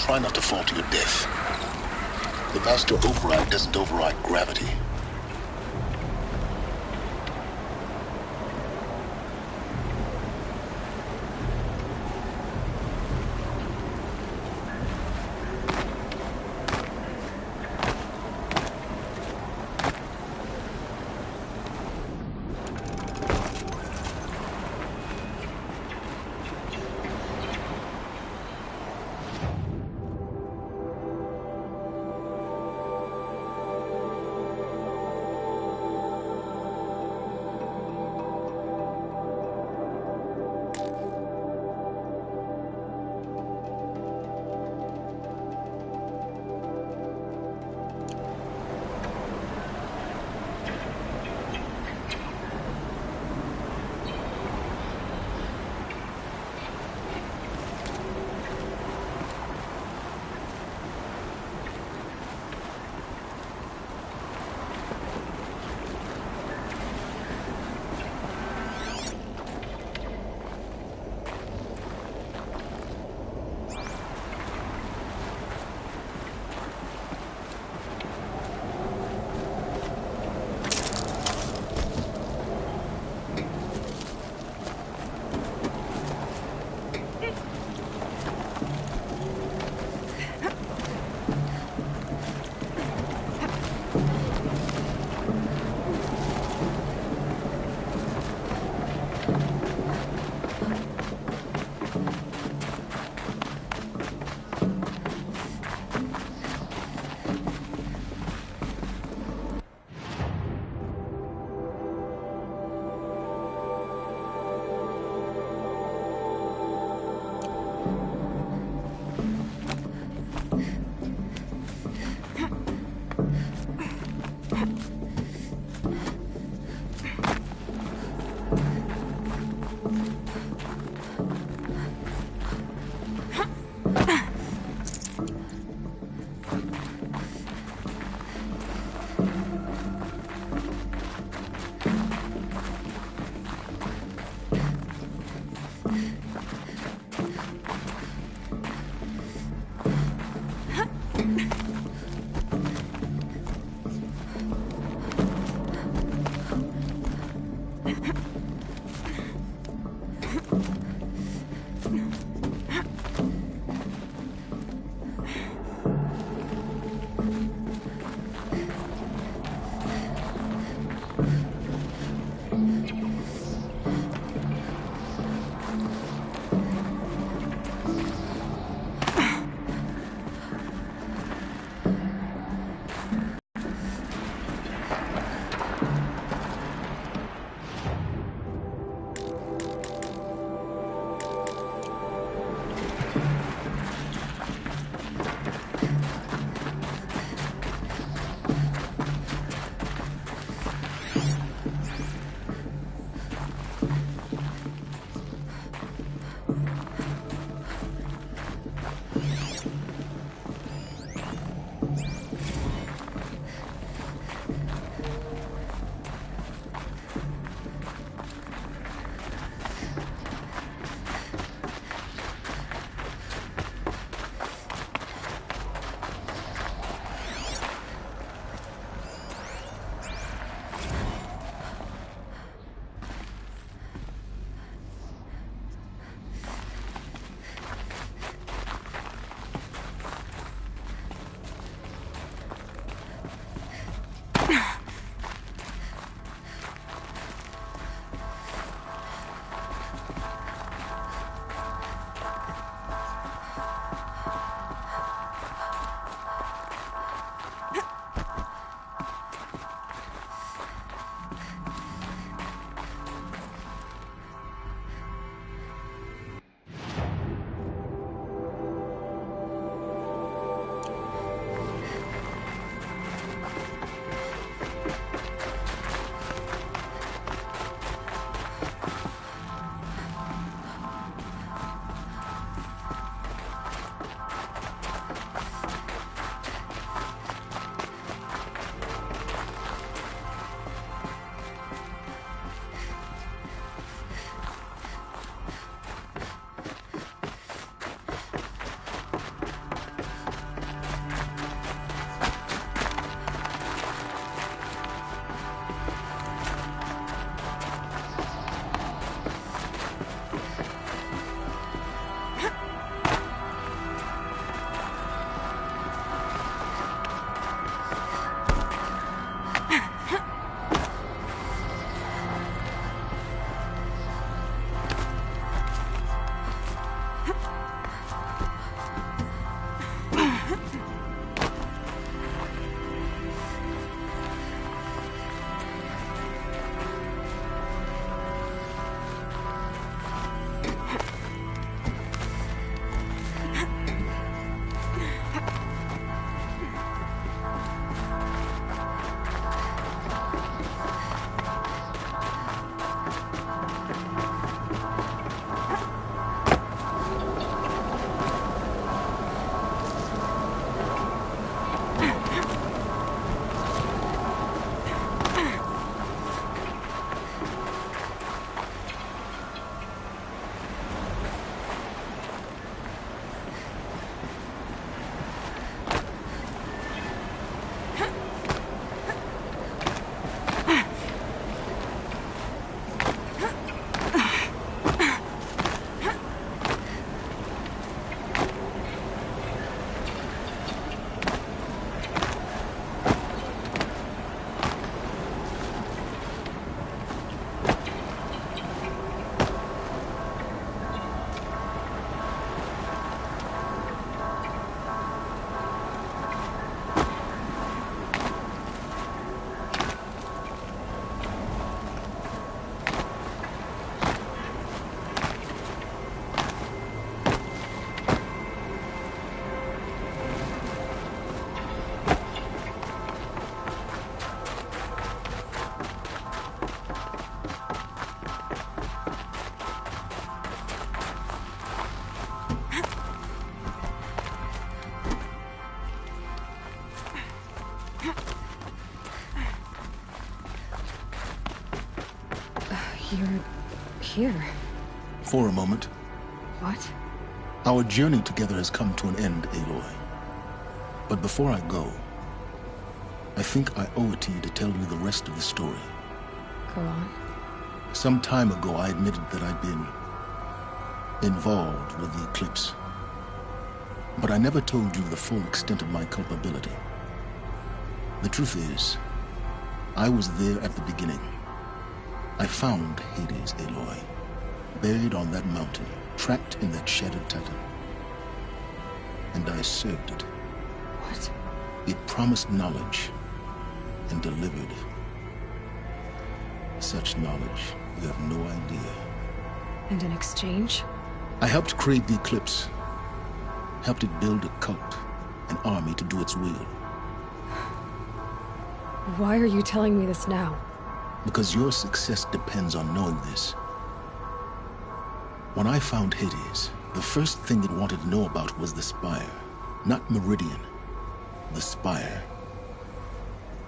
Try not to fall to your death. The master override doesn't override gravity. You're here. For a moment. What? Our journey together has come to an end, Aloy. But before I go, I think I owe it to you to tell you the rest of the story. Go on. Some time ago, I admitted that I'd been involved with the eclipse. But I never told you the full extent of my culpability. The truth is, I was there at the beginning. I found Hades, Aloy, buried on that mountain, trapped in that shattered titan. And I served it. What? It promised knowledge and delivered such knowledge you have no idea. And in exchange? I helped create the eclipse, helped it build a cult, an army to do its will. Why are you telling me this now? Because your success depends on knowing this. When I found Hades, the first thing it wanted to know about was the Spire. Not Meridian, the Spire.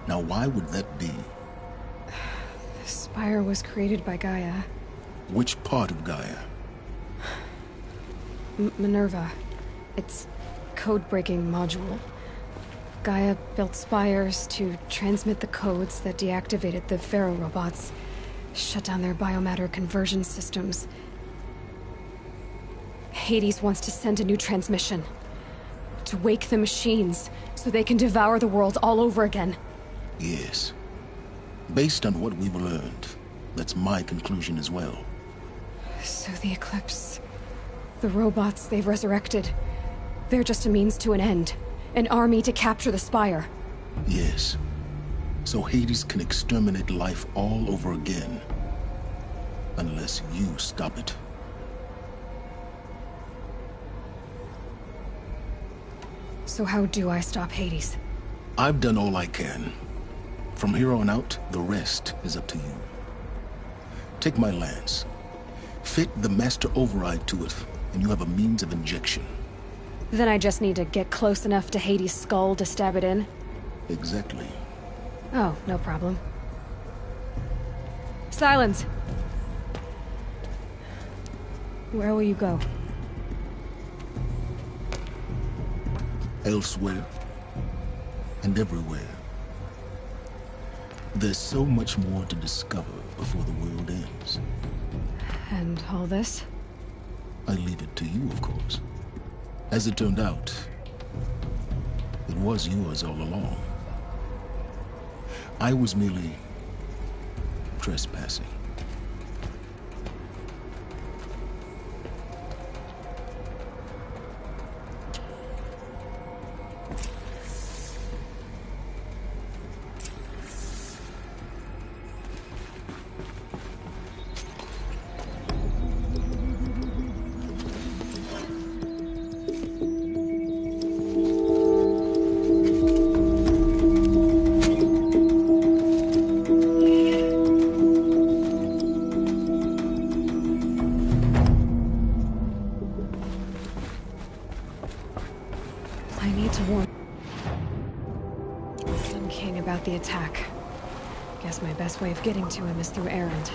Now why would that be? The Spire was created by Gaia. Which part of Gaia? Minerva. It's code-breaking module. Gaia built spires to transmit the codes that deactivated the Pharaoh robots, shut down their biomatter conversion systems. Hades wants to send a new transmission. To wake the machines, so they can devour the world all over again. Yes. Based on what we've learned, that's my conclusion as well. So the Eclipse... the robots they've resurrected... they're just a means to an end. An army to capture the Spire. Yes. So Hades can exterminate life all over again. Unless you stop it. So how do I stop Hades? I've done all I can. From here on out, the rest is up to you. Take my lance. Fit the master override to it, and you have a means of injection. Then I just need to get close enough to Hades' skull to stab it in? Exactly. Oh, no problem. Silence! Where will you go? Elsewhere. And everywhere. There's so much more to discover before the world ends. And all this? I leave it to you, of course. As it turned out, it was yours all along. I was merely trespassing. I need to warn King about the attack. Guess my best way of getting to him is through Erend.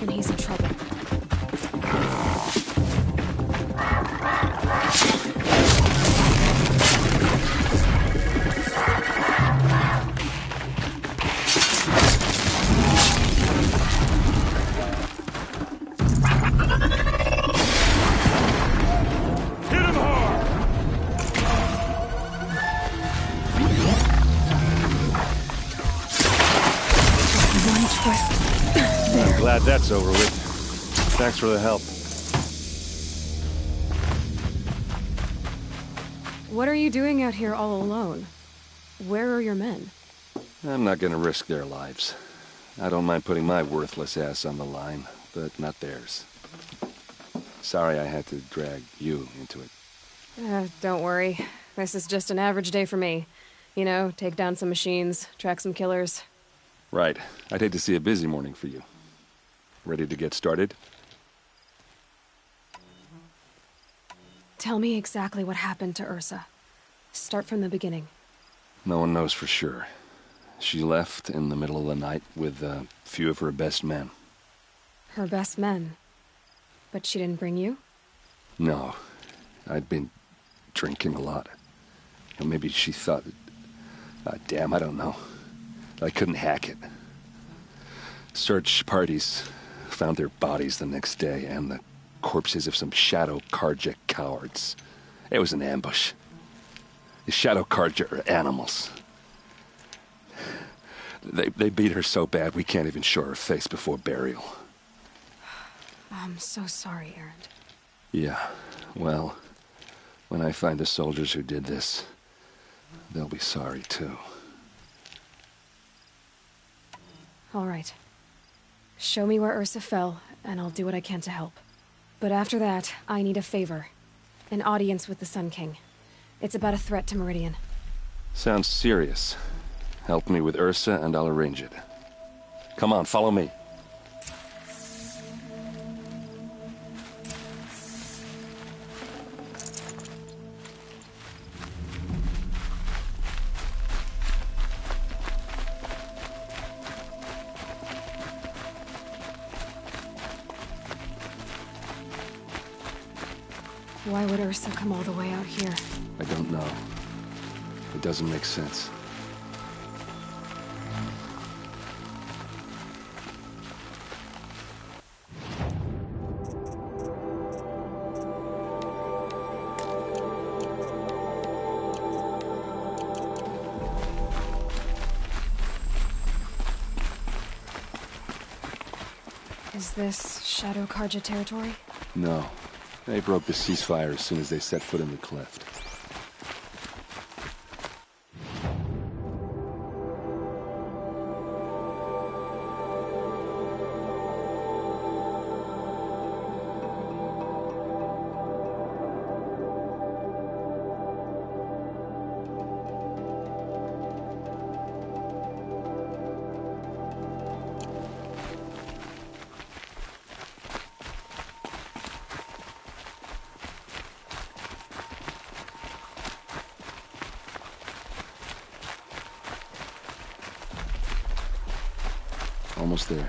and he's in trouble. I'm glad that's over with. Thanks for the help. What are you doing out here all alone? Where are your men? I'm not gonna risk their lives. I don't mind putting my worthless ass on the line, but not theirs. Sorry I had to drag you into it. Don't worry. This is just an average day for me. You know, take down some machines, track some killers. Right. I'd hate to see a busy morning for you. Ready to get started? Tell me exactly what happened to Ursa. Start from the beginning. No one knows for sure. She left in the middle of the night with a few of her best men. Her best men? But she didn't bring you? No. I'd been drinking a lot. Or maybe she thought... damn, I don't know. I couldn't hack it. Search parties found their bodies the next day and the corpses of some Shadow Carja cowards. It was an ambush. The Shadow Carja are animals. They beat her so bad we can't even show her face before burial. I'm so sorry, Erend. Yeah, well, when I find the soldiers who did this, they'll be sorry too. All right. Show me where Ursa fell, and I'll do what I can to help. But after that, I need a favor. An audience with the Sun King. It's about a threat to Meridian. Sounds serious. Help me with Ursa and I'll arrange it. Come on, follow me. Why would Ursa come all the way out here? I don't know. It doesn't make sense. Is this Shadow Carja territory? No. They broke the ceasefire as soon as they set foot in the cleft. Almost there.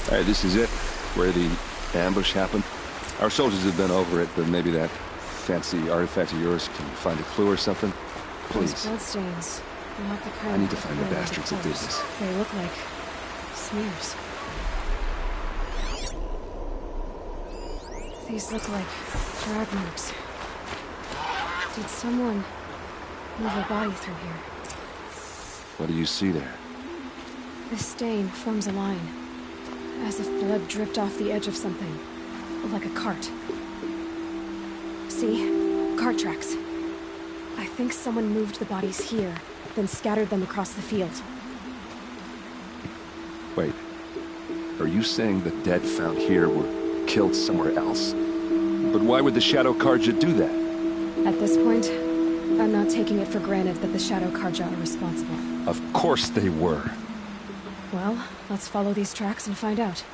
All right, this is it, where the ambush happened. Our soldiers have been over it, but maybe that fancy artifact of yours can find a clue or something? Please. Those bloodstains. Not the kind I need to that find the burn bastards that did corpse. this. They look like smears. These look like drag marks. Did someone move a body through here? What do you see there? This stain forms a line, as if blood dripped off the edge of something, like a cart. See? Cart tracks. I think someone moved the bodies here, then scattered them across the field. Wait. Are you saying the dead found here were killed somewhere else? But why would the Shadow Carja do that? At this point, I'm not taking it for granted that the Shadow Karja are responsible. Of course they were. Well, let's follow these tracks and find out.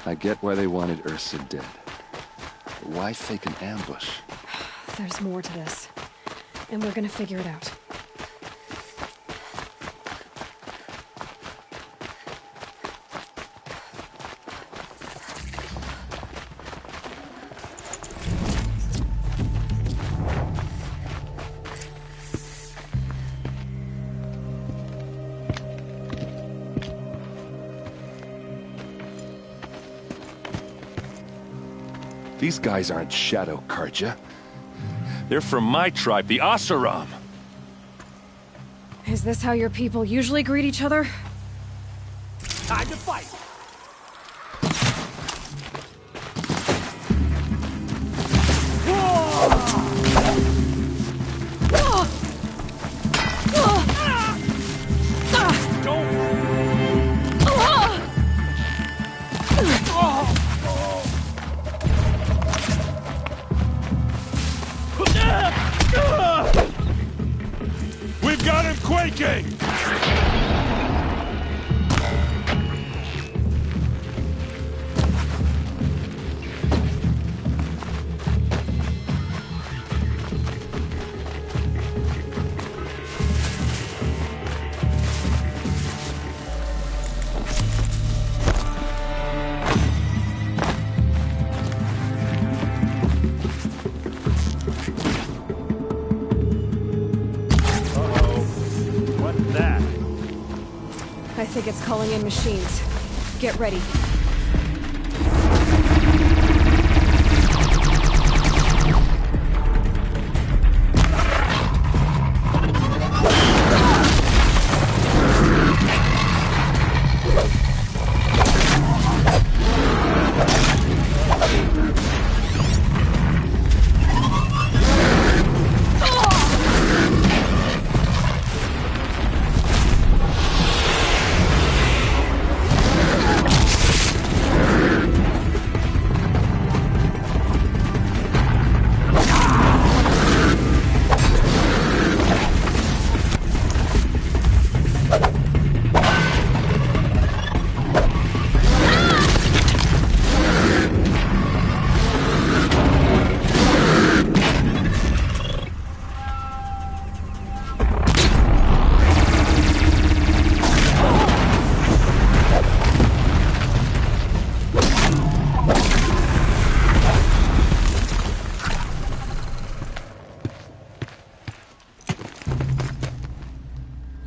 I get why they wanted Ursa dead. But why fake an ambush? There's more to this, and we're gonna figure it out. These guys aren't Shadow Karja. They're from my tribe, the Asaram. Is this how your people usually greet each other? Time to fight! We've got him quaking! I think it's calling in machines. Get ready.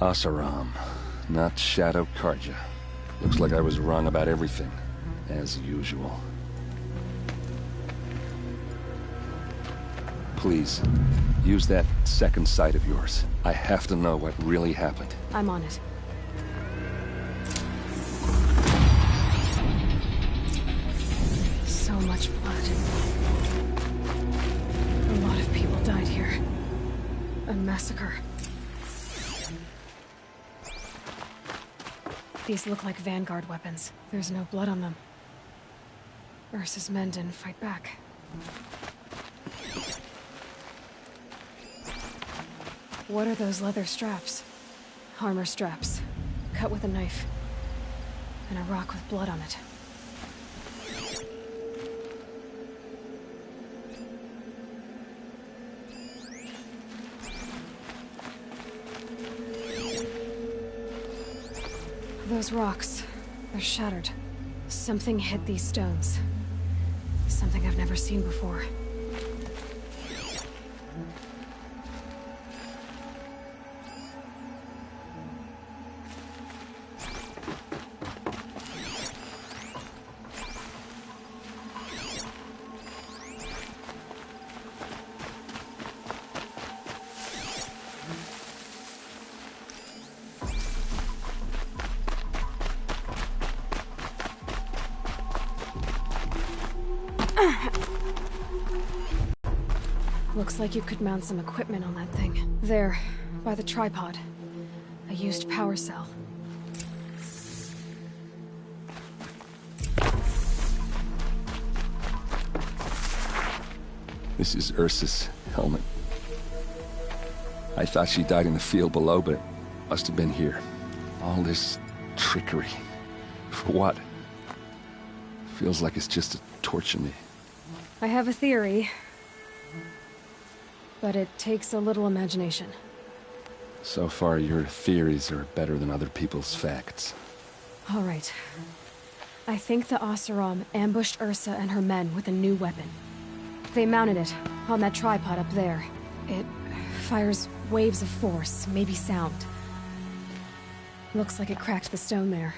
Asaram, not Shadow Karja. Looks like I was wrong about everything, as usual. Please, use that second sight of yours. I have to know what really happened. I'm on it. So much blood. A lot of people died here. A massacre. These look like Vanguard weapons. There's no blood on them. Ursa's men didn't fight back. What are those leather straps? Armor straps. Cut with a knife. And a rock with blood on it. Those rocks, they're shattered. Something hit these stones. Something I've never seen before. Looks like you could mount some equipment on that thing. There, by the tripod. A used power cell. This is Ursa's helmet. I thought she died in the field below, but it must have been here. All this trickery. For what? Feels like it's just to torture me. I have a theory. But it takes a little imagination. So far, your theories are better than other people's facts. All right. I think the Oseram ambushed Ursa and her men with a new weapon. They mounted it on that tripod up there. It fires waves of force, maybe sound. Looks like it cracked the stone there.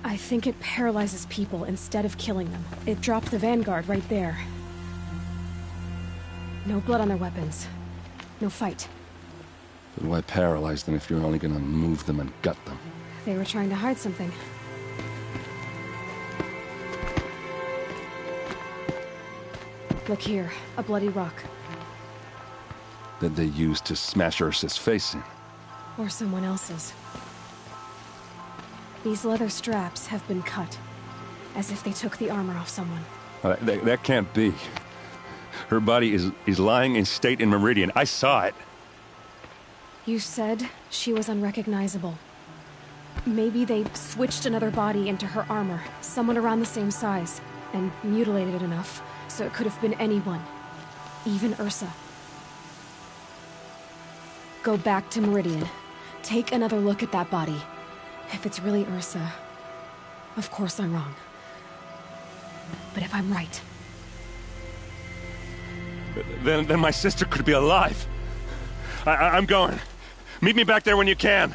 I think it paralyzes people instead of killing them. It dropped the vanguard right there. No blood on their weapons. No fight. Then why paralyze them if you're only gonna move them and gut them? They were trying to hide something. Look here, a bloody rock. That they used to smash Ursa's face in. Or someone else's. These leather straps have been cut, as if they took the armor off someone. That can't be. Her body is lying in state in Meridian. I saw it. You said she was unrecognizable. Maybe they switched another body into her armor, someone around the same size, and mutilated it enough, so it could have been anyone. Even Ursa. Go back to Meridian. Take another look at that body. If it's really Ursa, of course I'm wrong. But if I'm right... Then my sister could be alive. I'm going. Meet me back there when you can.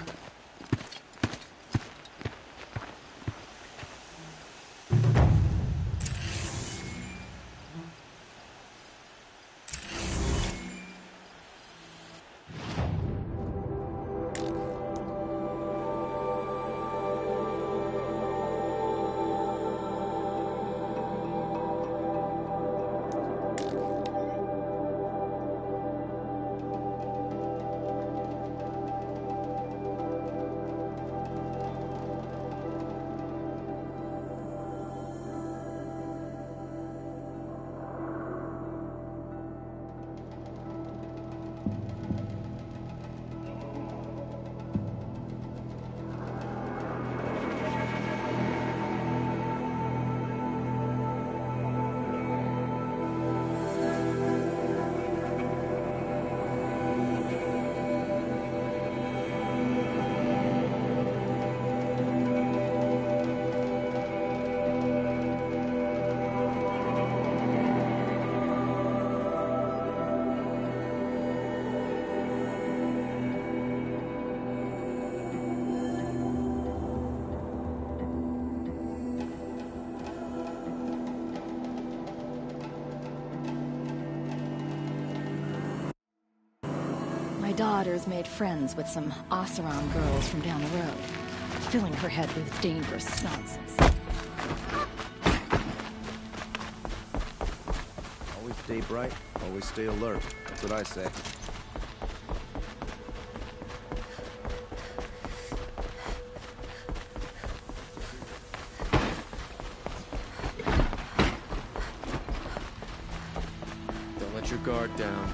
My daughter's made friends with some Oseram girls from down the road, filling her head with dangerous nonsense. Always stay bright, always stay alert. That's what I say. Don't let your guard down.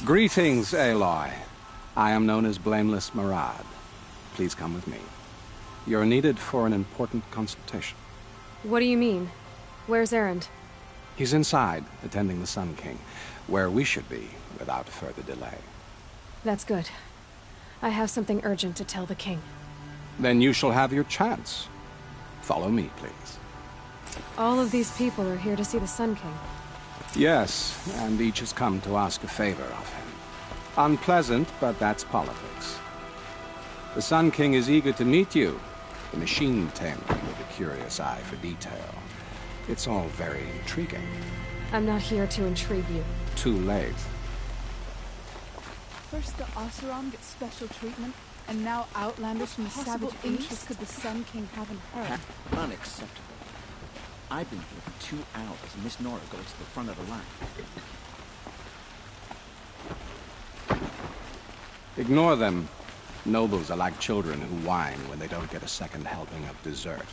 Greetings, Aloy. I am known as Blameless Marad. Please come with me. You're needed for an important consultation. What do you mean? Where's Erend? He's inside, attending the Sun King, where we should be without further delay. That's good. I have something urgent to tell the king. Then you shall have your chance. Follow me, please. All of these people are here to see the Sun King. Yes, and each has come to ask a favor of him. Unpleasant, but that's politics. The Sun King is eager to meet you, the machine tamer with a curious eye for detail. It's all very intriguing. I'm not here to intrigue you. Too late. First the Oseram gets special treatment, and now outlanders from the savage interest could the Sun King have in her. Unacceptable. I've been here for 2 hours, and Miss Nora goes to the front of the line. Ignore them. Nobles are like children who whine when they don't get a second helping of dessert.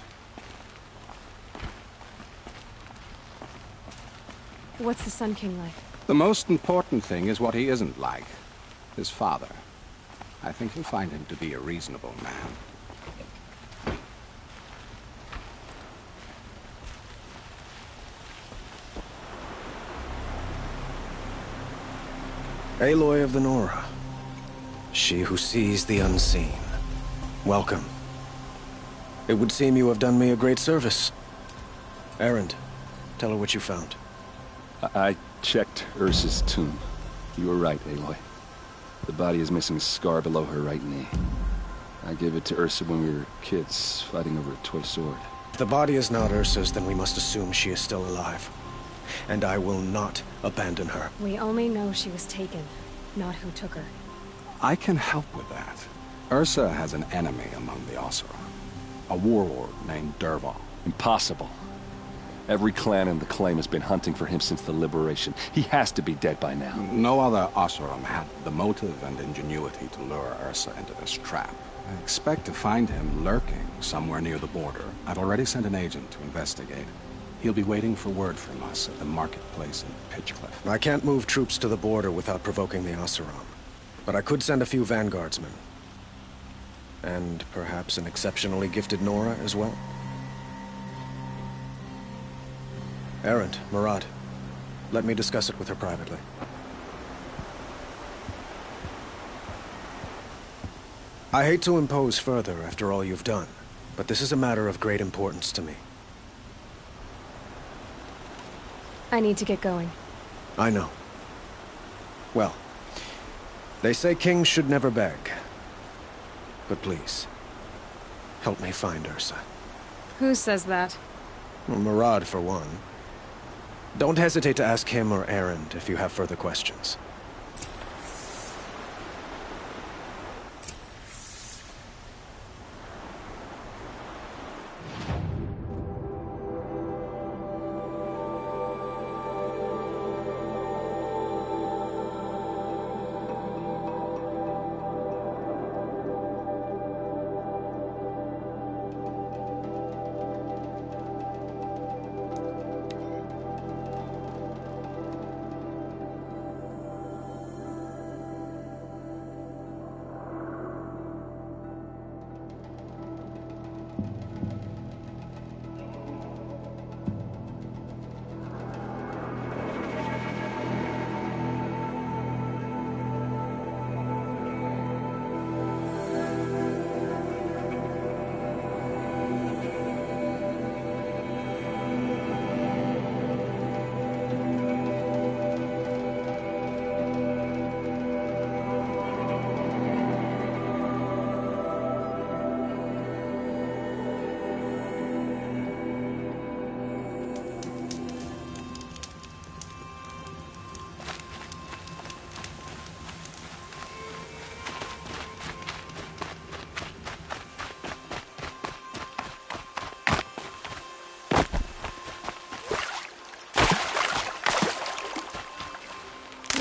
What's the Sun King like? The most important thing is what he isn't like. His father. I think you'll find him to be a reasonable man. Aloy of the Nora. She who sees the unseen. Welcome. It would seem you have done me a great service. Erend, tell her what you found. I checked Ursa's tomb. You were right, Aloy. The body is missing a scar below her right knee. I gave it to Ursa when we were kids, fighting over a toy sword. If the body is not Ursa's, then we must assume she is still alive. And I will not abandon her. We only know she was taken, not who took her. I can help with that. Ursa has an enemy among the Oseram. A warlord named Dervahl. Impossible. Every clan in the claim has been hunting for him since the liberation. He has to be dead by now. No other Oseram had the motive and ingenuity to lure Ursa into this trap. I expect to find him lurking somewhere near the border. I've already sent an agent to investigate. He'll be waiting for word from us at the marketplace in Pitchcliff. I can't move troops to the border without provoking the Oseram. But I could send a few vanguardsmen. And perhaps an exceptionally gifted Nora as well. Erend, Marad, let me discuss it with her privately. I hate to impose further after all you've done, but this is a matter of great importance to me. I need to get going. I know. Well, they say kings should never beg. But please, help me find Ursa. Who says that? Well, Marad, for one. Don't hesitate to ask him or Erend if you have further questions.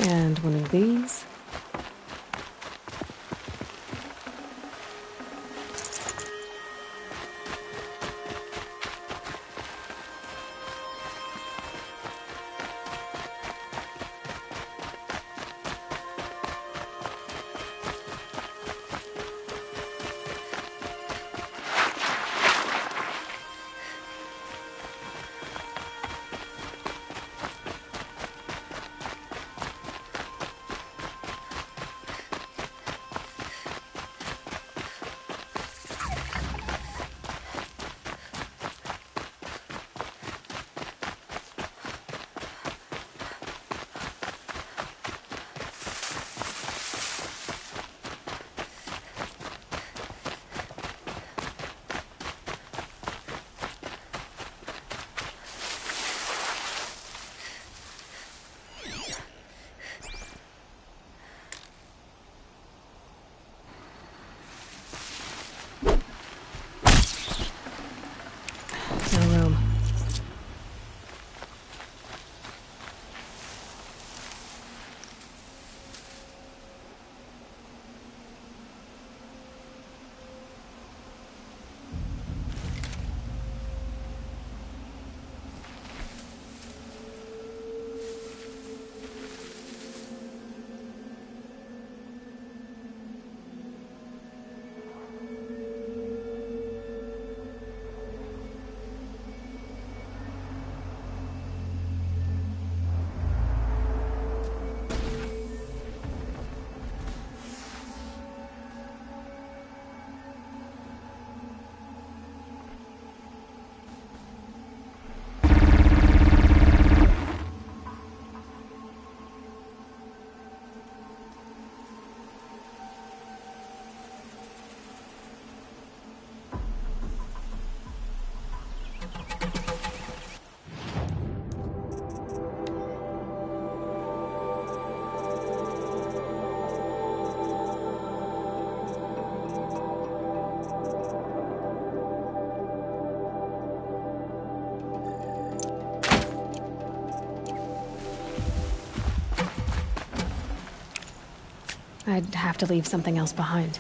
And one of these. I'd have to leave something else behind.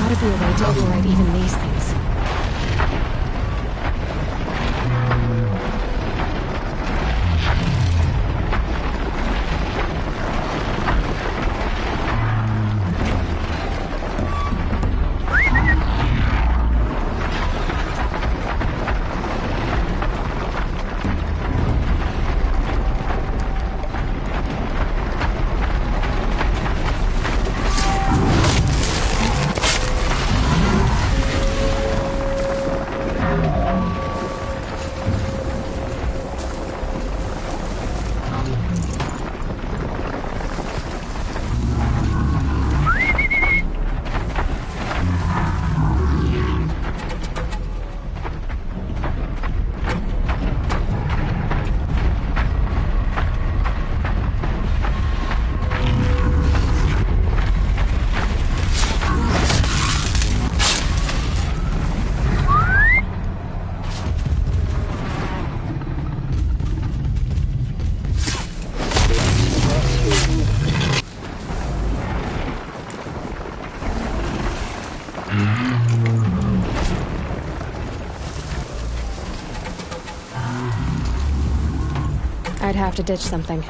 Gotta be a way to override even these things. I'd have to ditch something.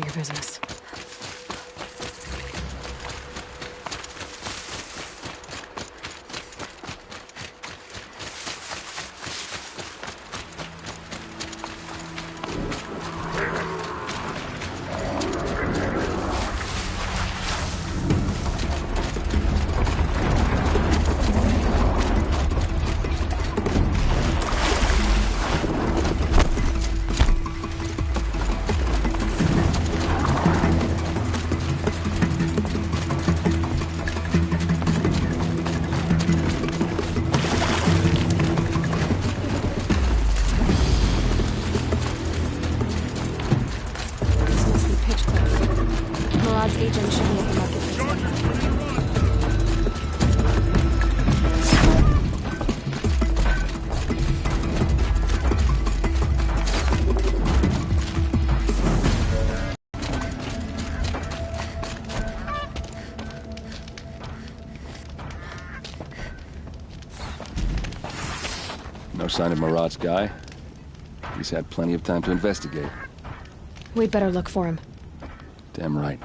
about your business. Agent should be at the marketplace by now. No sign of Murad's guy. He's had plenty of time to investigate. We'd better look for him. Damn right.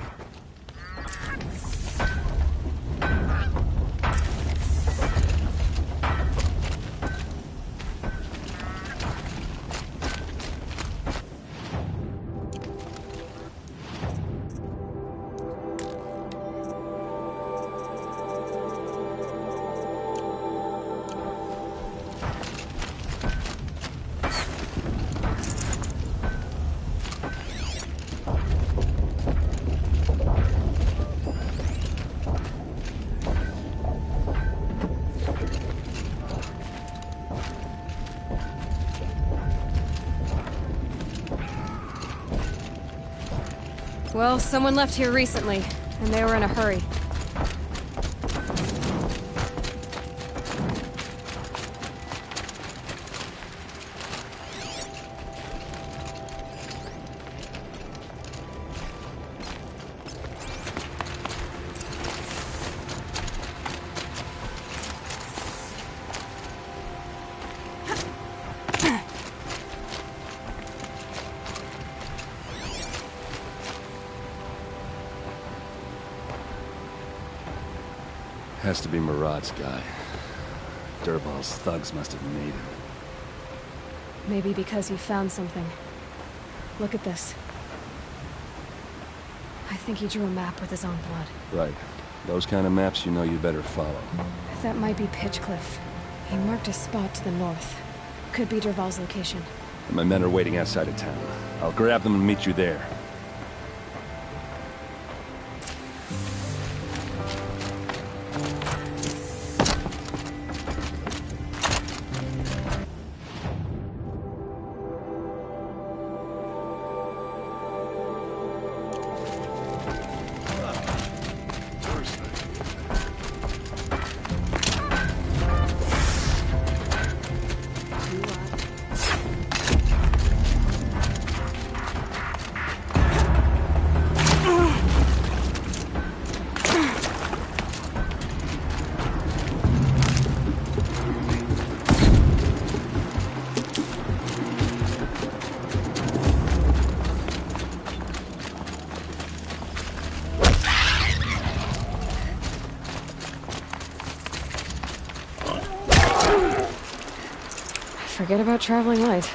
Well, someone left here recently, and they were in a hurry. Has to be Murad's guy. Dervahl's thugs must have made him. Maybe because he found something. Look at this. I think he drew a map with his own blood. Right. Those kind of maps you know you better follow. That might be Pitchcliff. He marked a spot to the north. Could be Dervahl's location. My men are waiting outside of town. I'll grab them and meet you there. Forget about traveling light.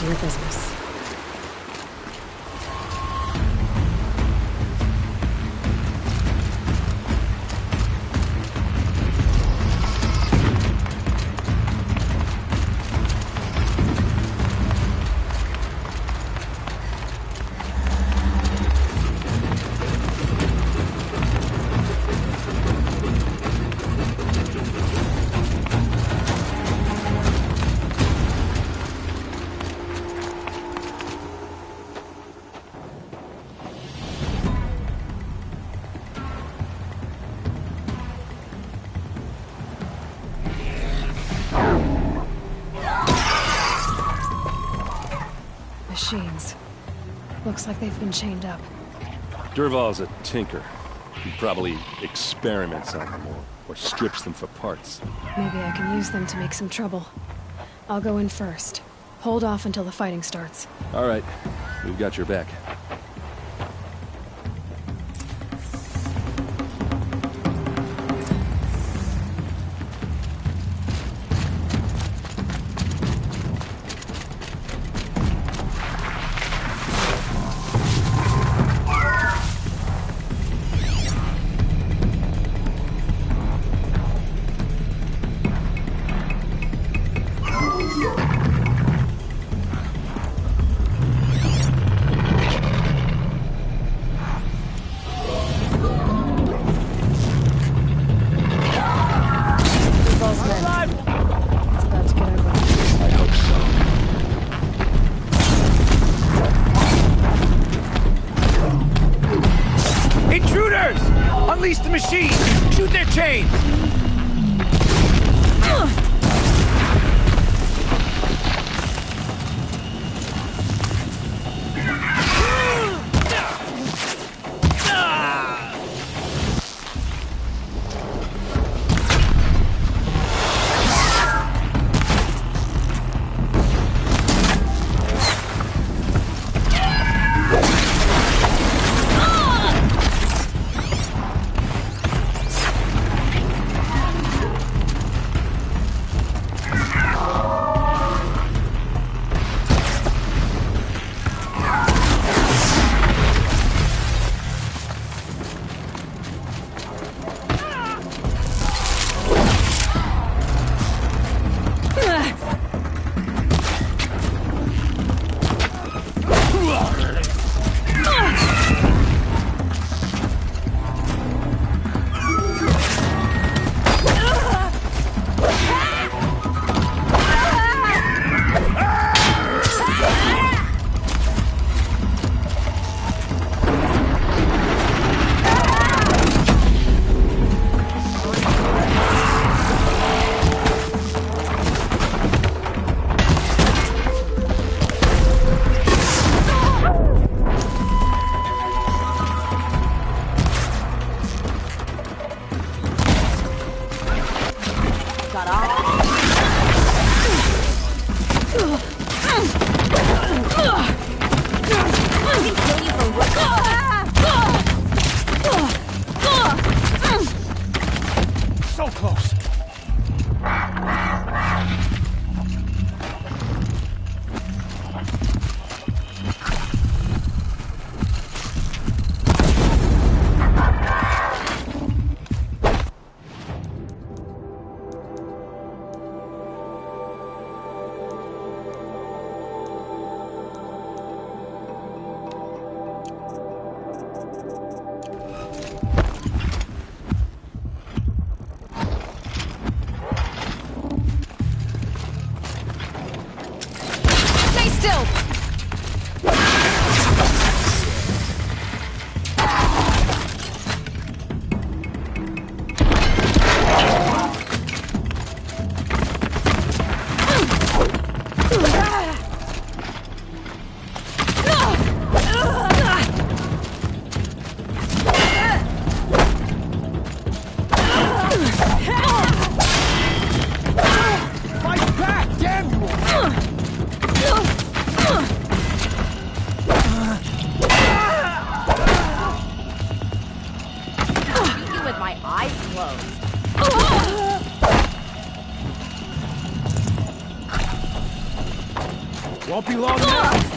to your business. Machines. Looks like they've been chained up. Dervahl's a tinker. He probably experiments on them or strips them for parts. Maybe I can use them to make some trouble. I'll go in first. Hold off until the fighting starts. All right. We've got your back. Won't be long now.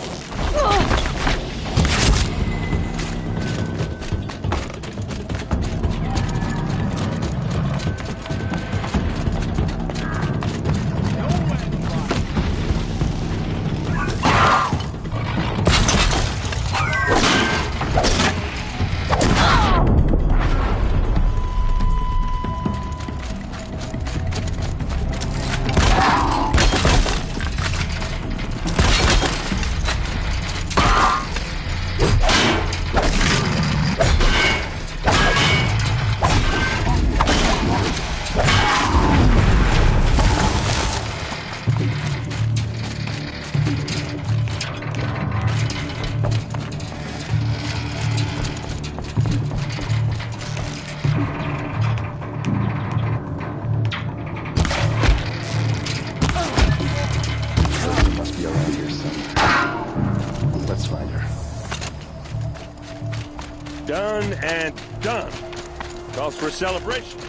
Done and done. Calls for a celebration.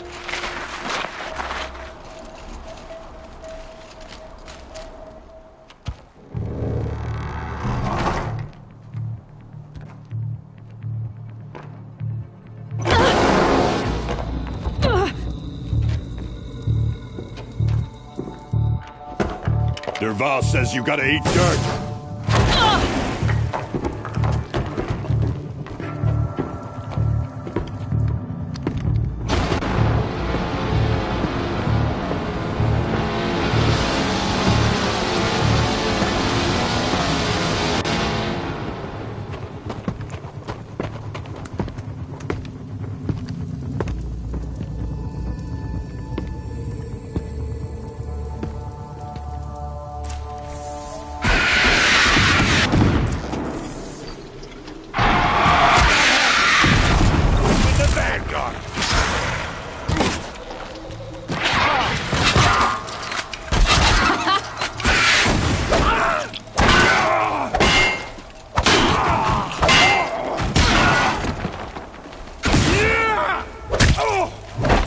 Derval says you gotta eat dirt.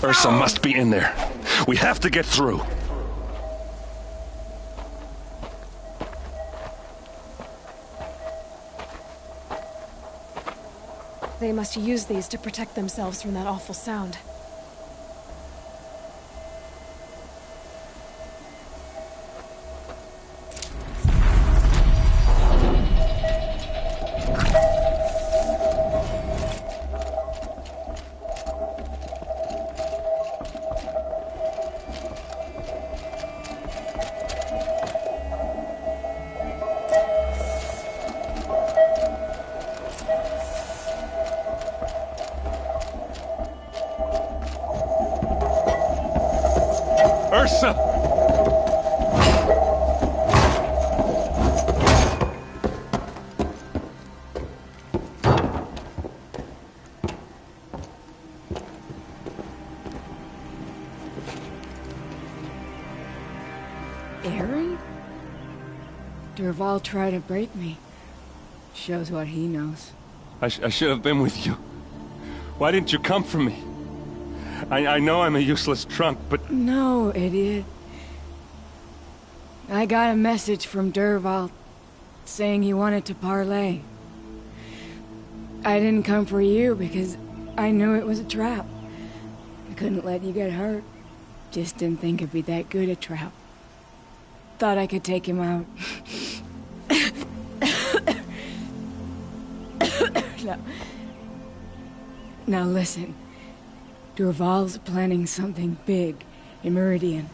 Ursa must be in there. We have to get through. They must use these to protect themselves from that awful sound. Ursa! Aaron? Derval tried to break me. Shows what he knows. I should have been with you. Why didn't you come for me? I know I'm a useless trunk, but... No, idiot. I got a message from Derval saying he wanted to parlay. I didn't come for you because I knew it was a trap. I couldn't let you get hurt. Just didn't think it'd be that good a trap. Thought I could take him out. Now listen. Derval's planning something big in Meridian.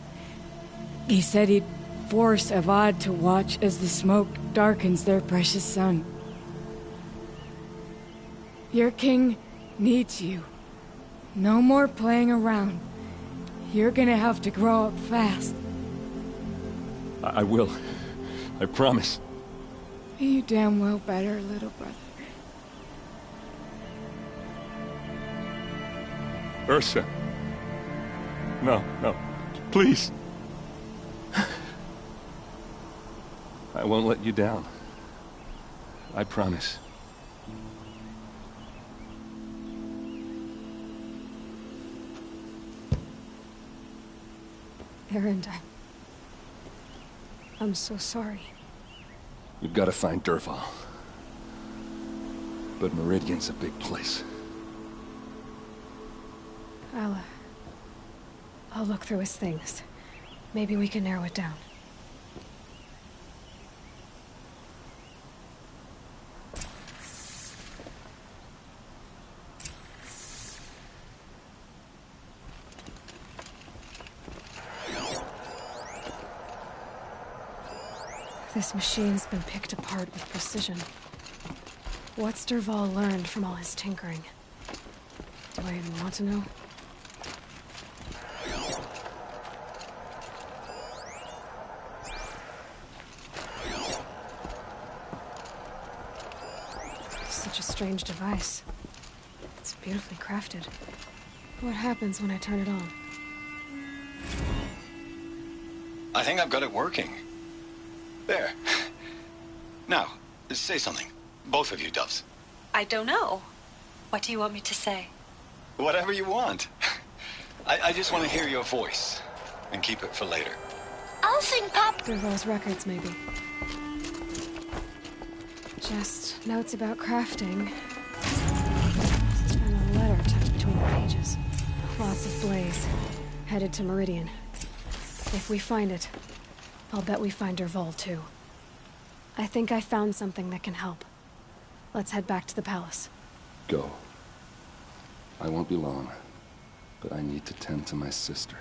He said he'd force Avad to watch as the smoke darkens their precious sun. Your king needs you. No more playing around. You're gonna have to grow up fast. I will. I promise. You damn well better, little brother. Ursa. No, no. Please. I won't let you down. I promise. Aaron, I'm so sorry. We've got to find Derval. But Meridian's a big place. I'll look through his things. Maybe we can narrow it down. This machine's been picked apart with precision. What's Derval learned from all his tinkering? Do I even want to know? Such a strange device. It's beautifully crafted. What happens when I turn it on? I think I've got it working. There. Now, say something. Both of you, Doves. I don't know. What do you want me to say? Whatever you want. I just want to hear your voice. And keep it for later. I'll sing Pop. Derval's records, maybe. Just notes about crafting. And a letter tucked between the pages. Lots of blaze. Headed to Meridian. If we find it, I'll bet we find Derval too. I think I found something that can help. Let's head back to the palace. Go. I won't be long, but I need to tend to my sister.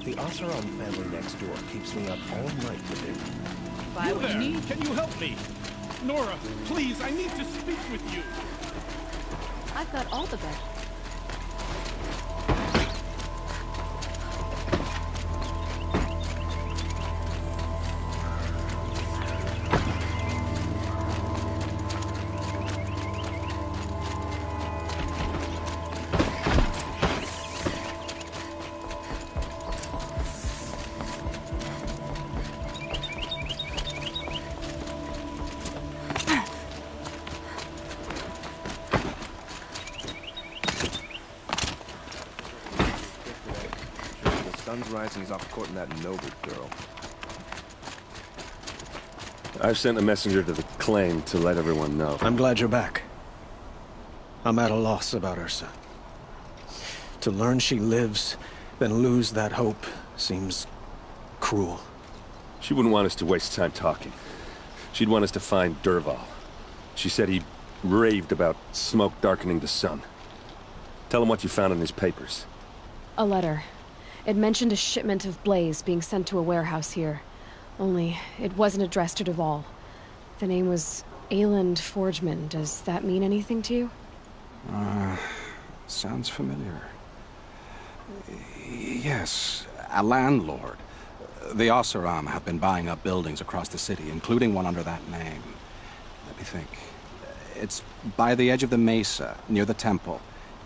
The Oseram family next door keeps me up all night with it. You there? Can you help me? Nora, please, I need to speak with you. I've got all the bed. Sun's rising, he's off courting that noble girl. I've sent a messenger to the claim to let everyone know. I'm glad you're back. I'm at a loss about Ursa. To learn she lives, then lose that hope, seems cruel. She wouldn't want us to waste time talking. She'd want us to find Dervahl. She said he raved about smoke darkening the sun. Tell him what you found in his papers. A letter. It mentioned a shipment of blaze being sent to a warehouse here. Only, it wasn't addressed to Dervahl. The name was Ayland Forgeman. Does that mean anything to you? Sounds familiar. Yes, a landlord. The Oseram have been buying up buildings across the city, including one under that name. Let me think. It's by the edge of the mesa, near the temple.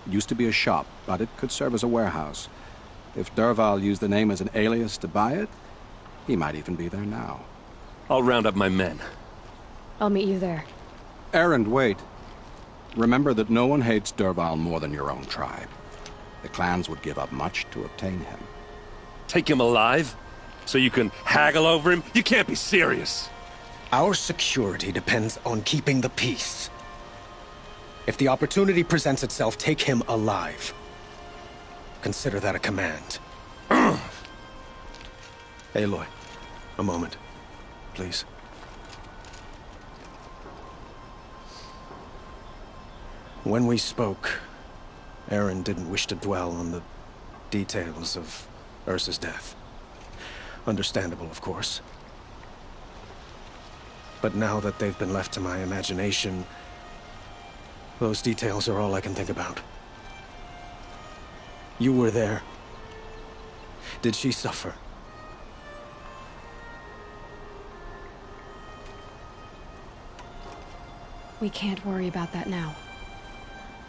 It used to be a shop, but it could serve as a warehouse. If Dervahl used the name as an alias to buy it, he might even be there now. I'll round up my men. I'll meet you there. Erend, wait. Remember that no one hates Dervahl more than your own tribe. The clans would give up much to obtain him. Take him alive? So you can haggle over him? You can't be serious. Our security depends on keeping the peace. If the opportunity presents itself, take him alive. Consider that a command. Aloy, a moment, please. When we spoke, Erend didn't wish to dwell on the details of Ursa's death. Understandable, of course. But now that they've been left to my imagination, those details are all I can think about. You were there. Did she suffer? We can't worry about that now.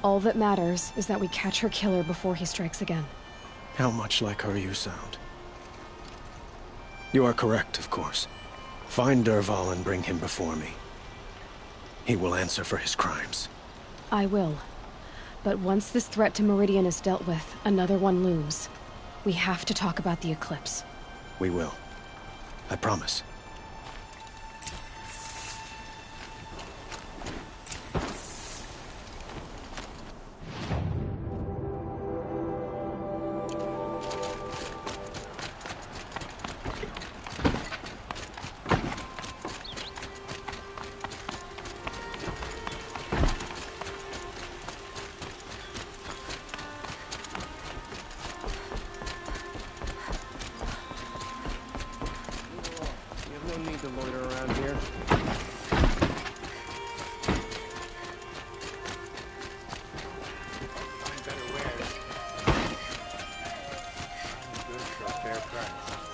All that matters is that we catch her killer before he strikes again. How much like her you sound. You are correct, of course. Find Dervahl and bring him before me. He will answer for his crimes. I will. But once this threat to Meridian is dealt with, another one looms. We have to talk about the eclipse. We will. I promise.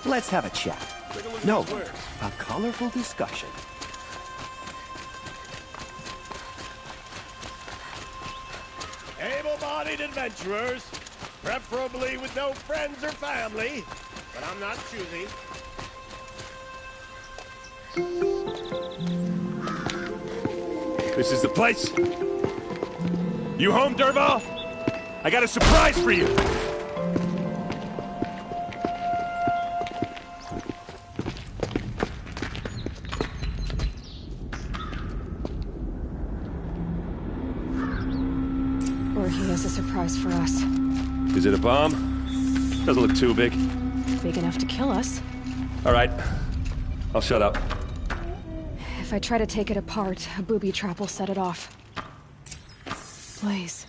Let's have a chat. No, a colorful discussion. Able-bodied adventurers, preferably with no friends or family, but I'm not choosy. This is the place. You home, Dervahl? I got a surprise for you. Or he has a surprise for us. Is it a bomb? Doesn't look too big. Big enough to kill us. All right. I'll shut up. If I try to take it apart, a booby trap will set it off. blaze.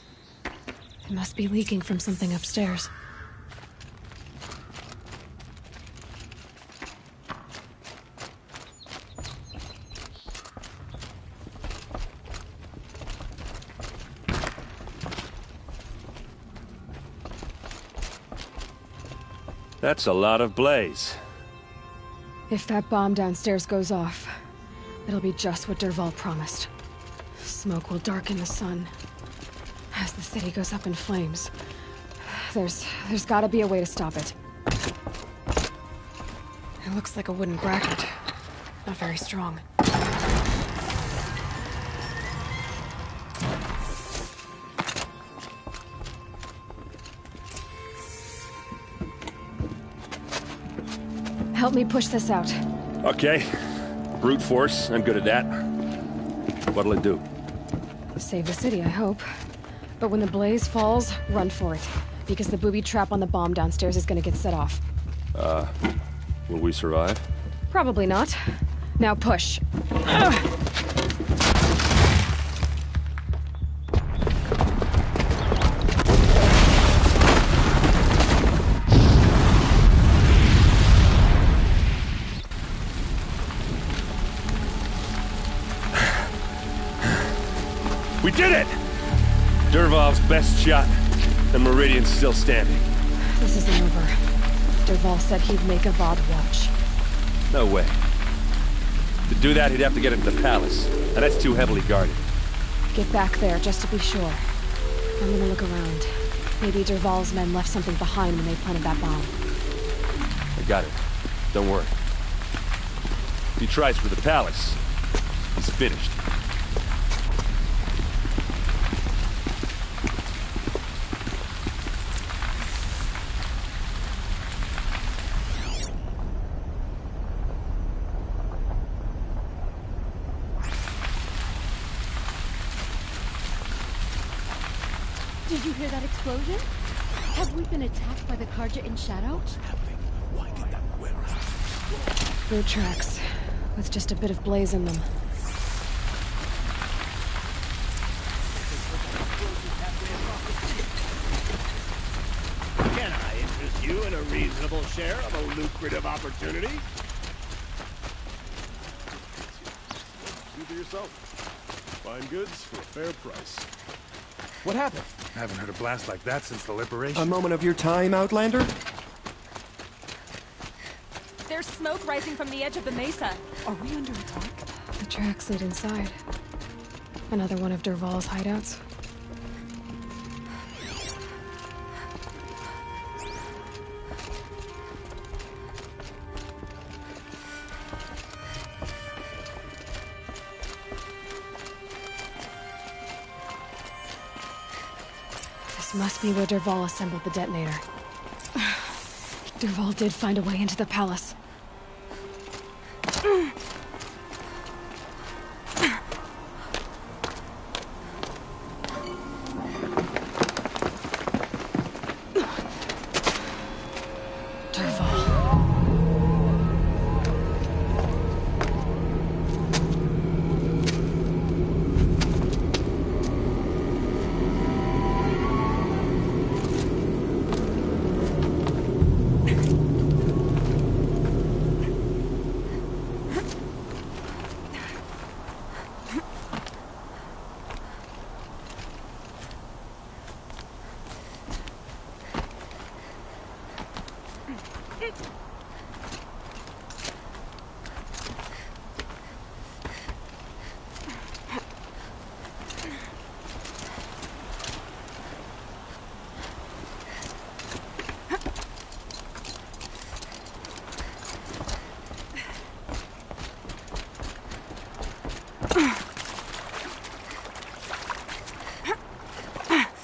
It must be leaking from something upstairs. That's a lot of blaze. If that bomb downstairs goes off, it'll be just what Dervahl promised. Smoke will darken the sun as the city goes up in flames. There's gotta be a way to stop it. It looks like a wooden bracket. Not very strong. Help me push this out. Okay. Brute force, I'm good at that. What'll it do? Save the city, I hope. But when the blaze falls, run for it. Because the booby trap on the bomb downstairs is gonna get set off. Will we survive? Probably not. Now push. We did it! Dervahl's best shot. The Meridian's still standing. This isn't over. Dervahl said he'd make a Vought watch. No way. To do that, he'd have to get into the palace. And that's too heavily guarded. Get back there, just to be sure. I'm gonna look around. Maybe Dervahl's men left something behind when they planted that bomb. I got it. Don't worry. If he tries for the palace, he's finished. Did you hear that explosion? Have we been attacked by the Karja in shadow? What's happening? Why did that wear out? Boot tracks, with just a bit of blaze in them. Can I interest you in a reasonable share of a lucrative opportunity? Do it yourself. Fine goods for a fair price. What happened? I haven't heard a blast like that since the liberation. A moment of your time, Outlander? There's smoke rising from the edge of the mesa. Are we under attack? The tracks lead inside. Another one of Dervahl's hideouts. This must be where Dervahl assembled the detonator. Dervahl did find a way into the palace.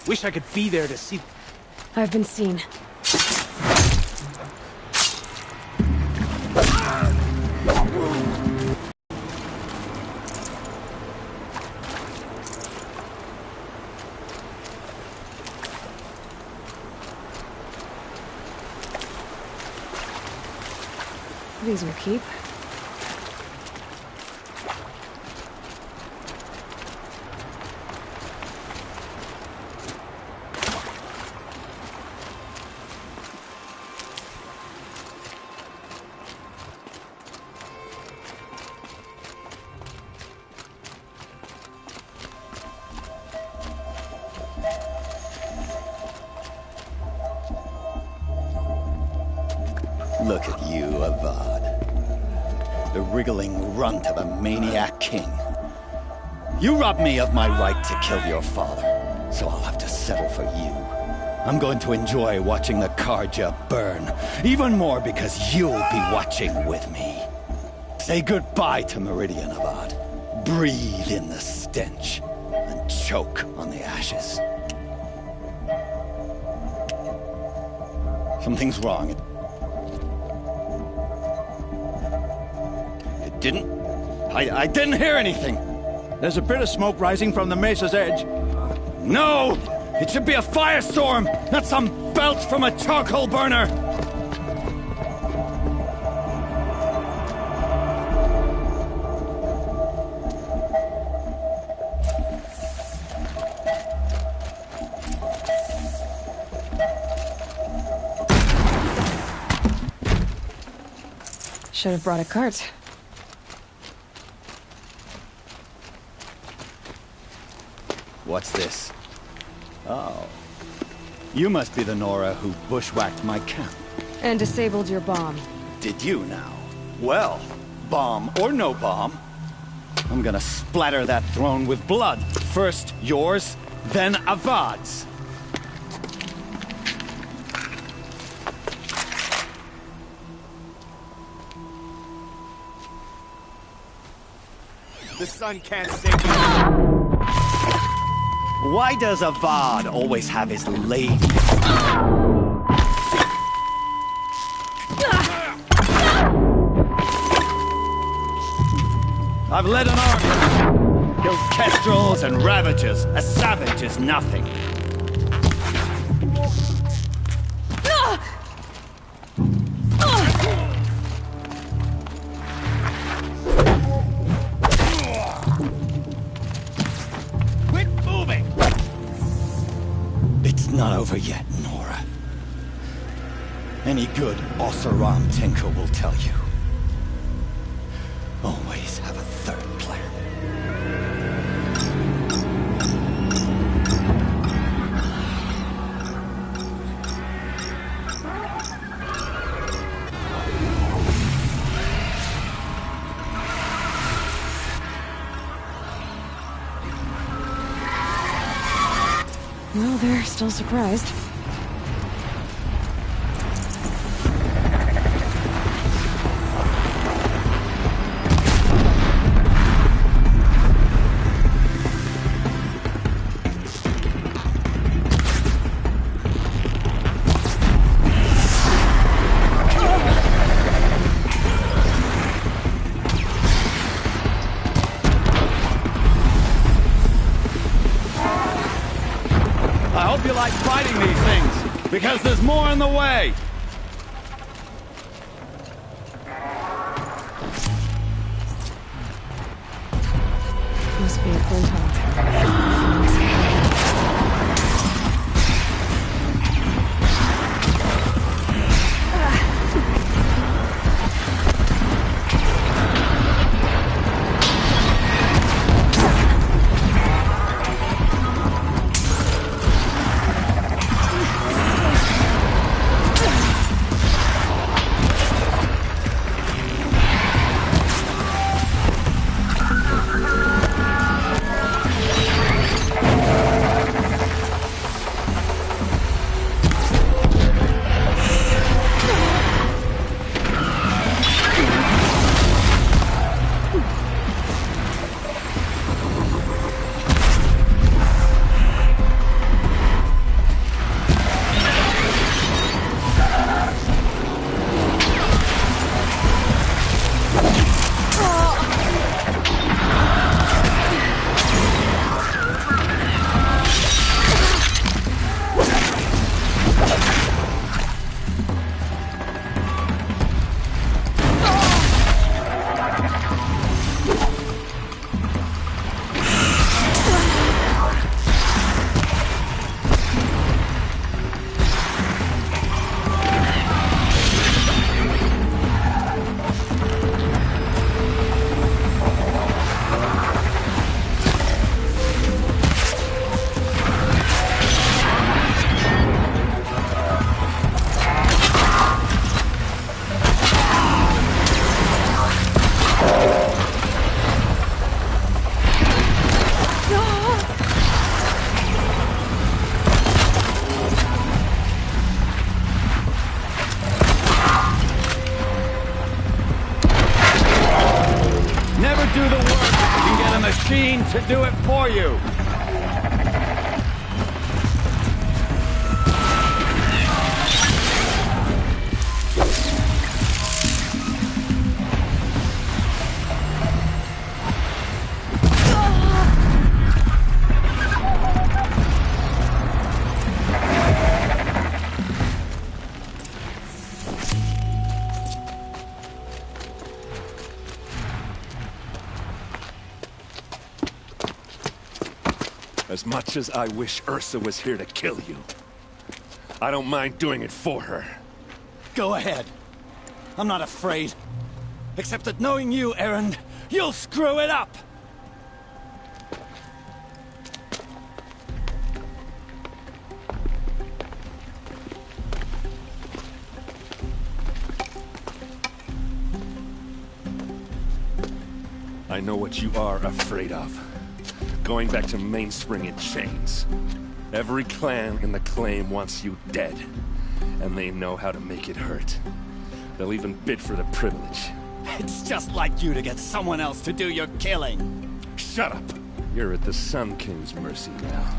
Wish I could be there to see... I've been seen. These will keep. Look at you, Avad. The wriggling runt of a maniac king. You robbed me of my right to kill your father, so I'll have to settle for you. I'm going to enjoy watching the Karja burn, even more because you'll be watching with me. Say goodbye to Meridian, Avad. Breathe in the stench, and choke on the ashes. Something's wrong. It didn't... I didn't hear anything. There's a bit of smoke rising from the mesa's edge. No! It should be a firestorm, not some belch from a charcoal burner! Should have brought a cart. What's this? Oh. You must be the Nora who bushwhacked my camp. And disabled your bomb. Did you now? Well, bomb or no bomb, I'm gonna splatter that throne with blood. First yours, then Avad's. The sun can't save me. Why does Avad always have his lady? I've led an army. Killed kestrels and ravagers. A savage is nothing. Quit moving! It's not over yet, Nora. Any good Oseram tinker will tell you. Always have a third plan. Well, they're still surprised. I hope you like fighting these things, because there's more on the way! Must be a quinton. to do it for you. As much as I wish Ursa was here to kill you, I don't mind doing it for her. Go ahead. I'm not afraid. Except that knowing you, Erend, you'll screw it up! I know what you are afraid of. Going back to Mainspring in chains. Every clan in the claim wants you dead. And they know how to make it hurt. They'll even bid for the privilege. It's just like you to get someone else to do your killing. Shut up! You're at the Sun King's mercy now.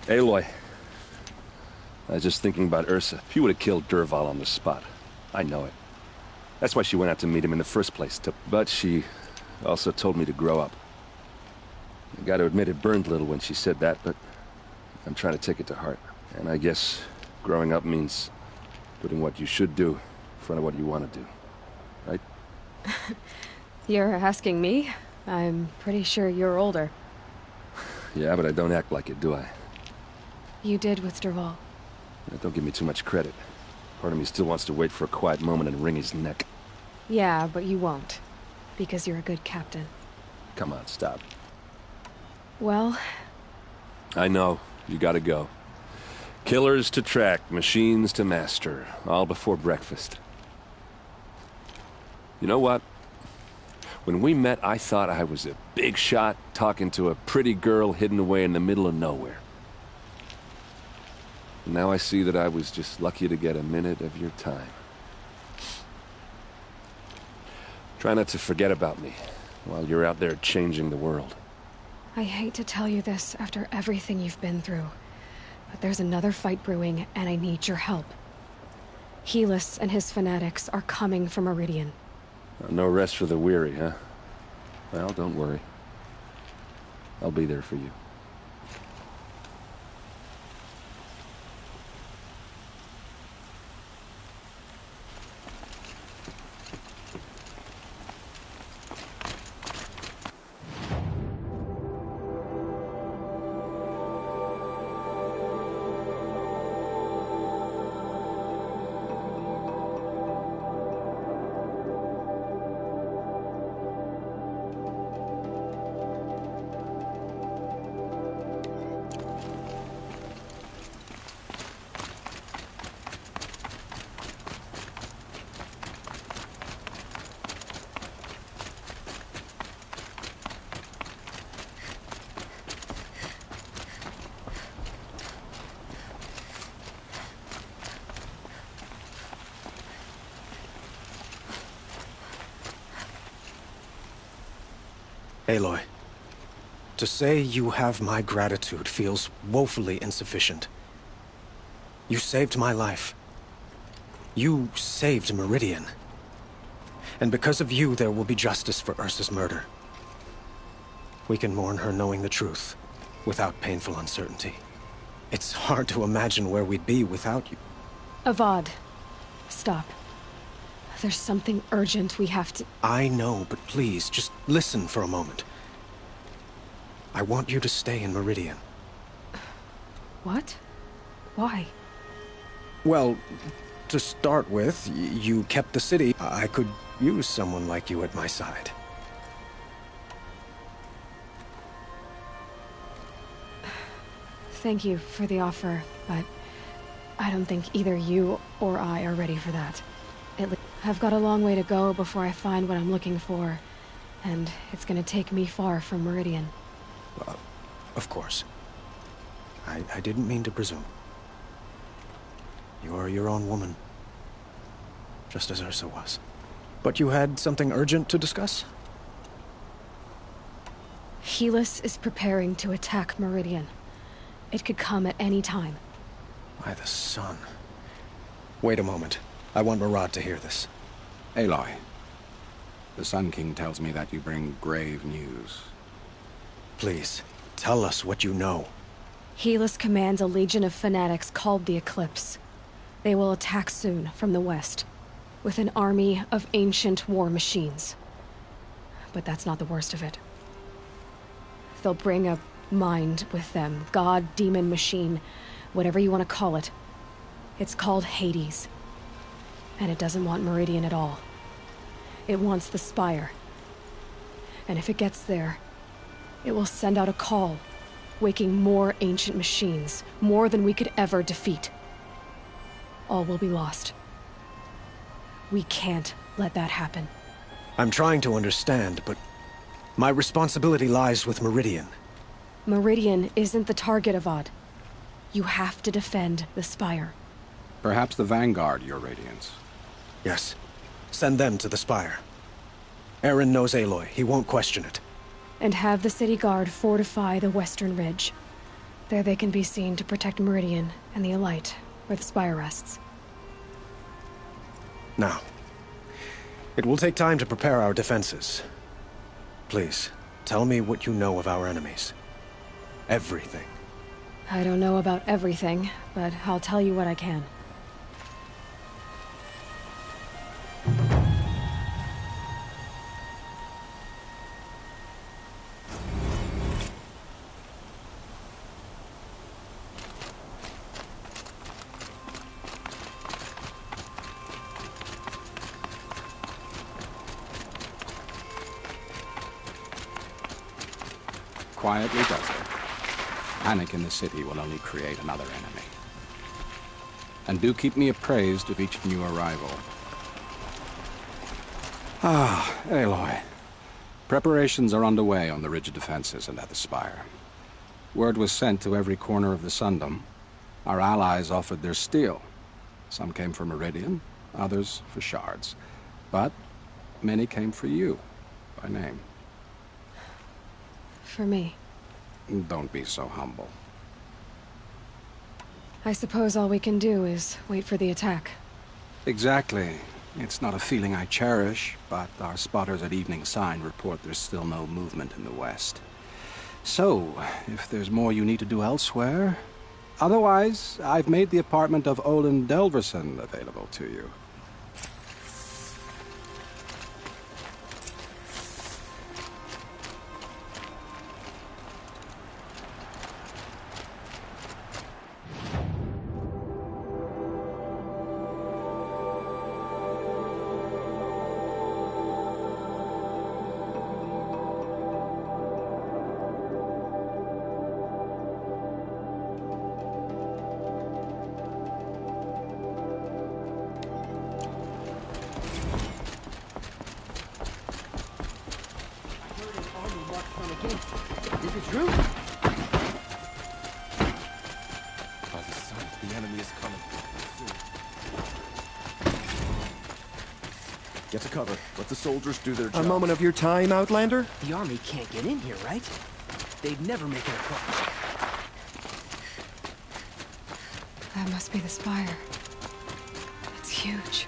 Aloy, I was just thinking about Ursa. She would have killed Dervahl on the spot. I know it. That's why she went out to meet him in the first place. But she also told me to grow up. I gotta admit it burned a little when she said that, but I'm trying to take it to heart. And I guess growing up means putting what you should do in front of what you want to do. Right? You're asking me? I'm pretty sure you're older. Yeah, but I don't act like it, do I? You did with Dervahl. Don't give me too much credit. Part of me still wants to wait for a quiet moment and wring his neck. Yeah, but you won't. Because you're a good captain. Come on, stop. Well... I know. You gotta go. Killers to track, machines to master. All before breakfast. You know what? When we met, I thought I was a big shot talking to a pretty girl hidden away in the middle of nowhere. Now I see that I was just lucky to get a minute of your time. Try not to forget about me while you're out there changing the world. I hate to tell you this after everything you've been through, but there's another fight brewing and I need your help. Helis and his fanatics are coming for Meridian. No rest for the weary, huh? Well, don't worry. I'll be there for you. Aloy, to say you have my gratitude feels woefully insufficient. You saved my life. You saved Meridian. And because of you, there will be justice for Ursa's murder. We can mourn her knowing the truth, without painful uncertainty. It's hard to imagine where we'd be without you. Avad, stop. There's something urgent we have to... I know, but please, just listen for a moment. I want you to stay in Meridian. What? Why? Well, to start with, you kept the city. I could use someone like you at my side. Thank you for the offer, but I don't think either you or I are ready for that. I've got a long way to go before I find what I'm looking for, and it's gonna take me far from Meridian. Of course. I didn't mean to presume. You are your own woman. Just as Ursa was. But you had something urgent to discuss? Helis is preparing to attack Meridian. It could come at any time. By the sun. Wait a moment. I want Murad to hear this. Aloy, the Sun King tells me that you bring grave news. Please, tell us what you know. Helis commands a legion of fanatics called the Eclipse. They will attack soon from the west, with an army of ancient war machines. But that's not the worst of it. They'll bring a mind with them, god, demon, machine, whatever you want to call it. It's called Hades. And it doesn't want Meridian at all. It wants the Spire. And if it gets there, it will send out a call, waking more ancient machines, more than we could ever defeat. All will be lost. We can't let that happen. I'm trying to understand, but my responsibility lies with Meridian. Meridian isn't the target, Avad. You have to defend the Spire. Perhaps the Vanguard, Your Radiance. Yes. Send them to the Spire. Aaron knows Aloy. He won't question it. And have the city guard fortify the western ridge. There they can be seen to protect Meridian and the Elite, where the Spire rests. Now, it will take time to prepare our defenses. Please, tell me what you know of our enemies. Everything. I don't know about everything, but I'll tell you what I can. Quietly does it. Panic in the city will only create another enemy. And do keep me appraised of each new arrival. Ah, Aloy. Preparations are underway on the ridge defenses and at the Spire. Word was sent to every corner of the Sundom. Our allies offered their steel. Some came for Meridian, others for shards. But many came for you, by name. For me. Don't be so humble. I suppose all we can do is wait for the attack. Exactly. It's not a feeling I cherish, but our spotters at Evening Sign report there's still no movement in the west. So, if there's more you need to do elsewhere... Otherwise, I've made the apartment of Olin Delverson available to you. Is it true? By the sun, the enemy is coming. Get to cover. Let the soldiers do their job. A moment of your time, Outlander? The army can't get in here, right? They'd never make it across. That must be the Spire. It's huge.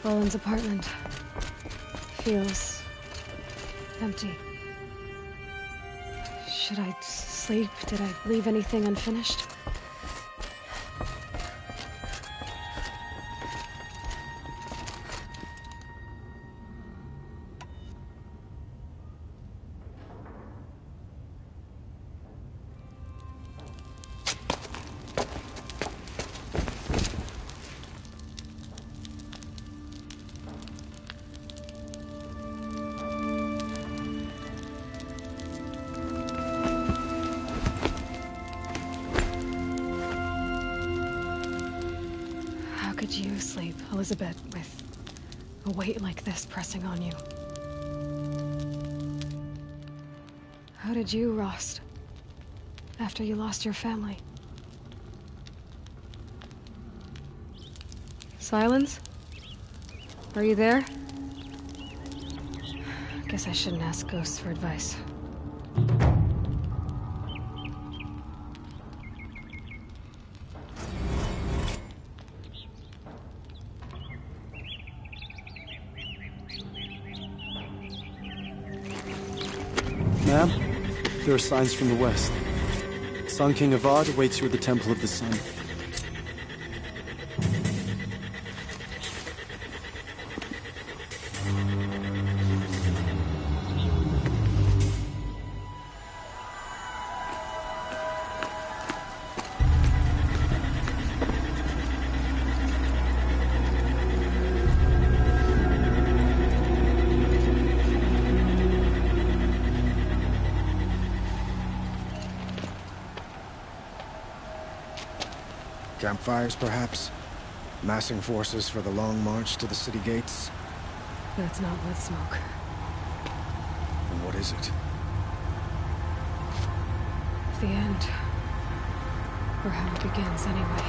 Olin's apartment feels empty. Should I sleep? Did I leave anything unfinished? could you sleep, Elizabeth, with a weight like this pressing on you? How did you, Rost, after you lost your family? Silence? Are you there? Guess I shouldn't ask ghosts for advice. Ma'am, there are signs from the west. Sun King Avad awaits you at the Temple of the Sun. Campfires, perhaps? Massing forces for the long march to the city gates? That's not blood smoke. And what is it? The end. Or how it begins, anyway.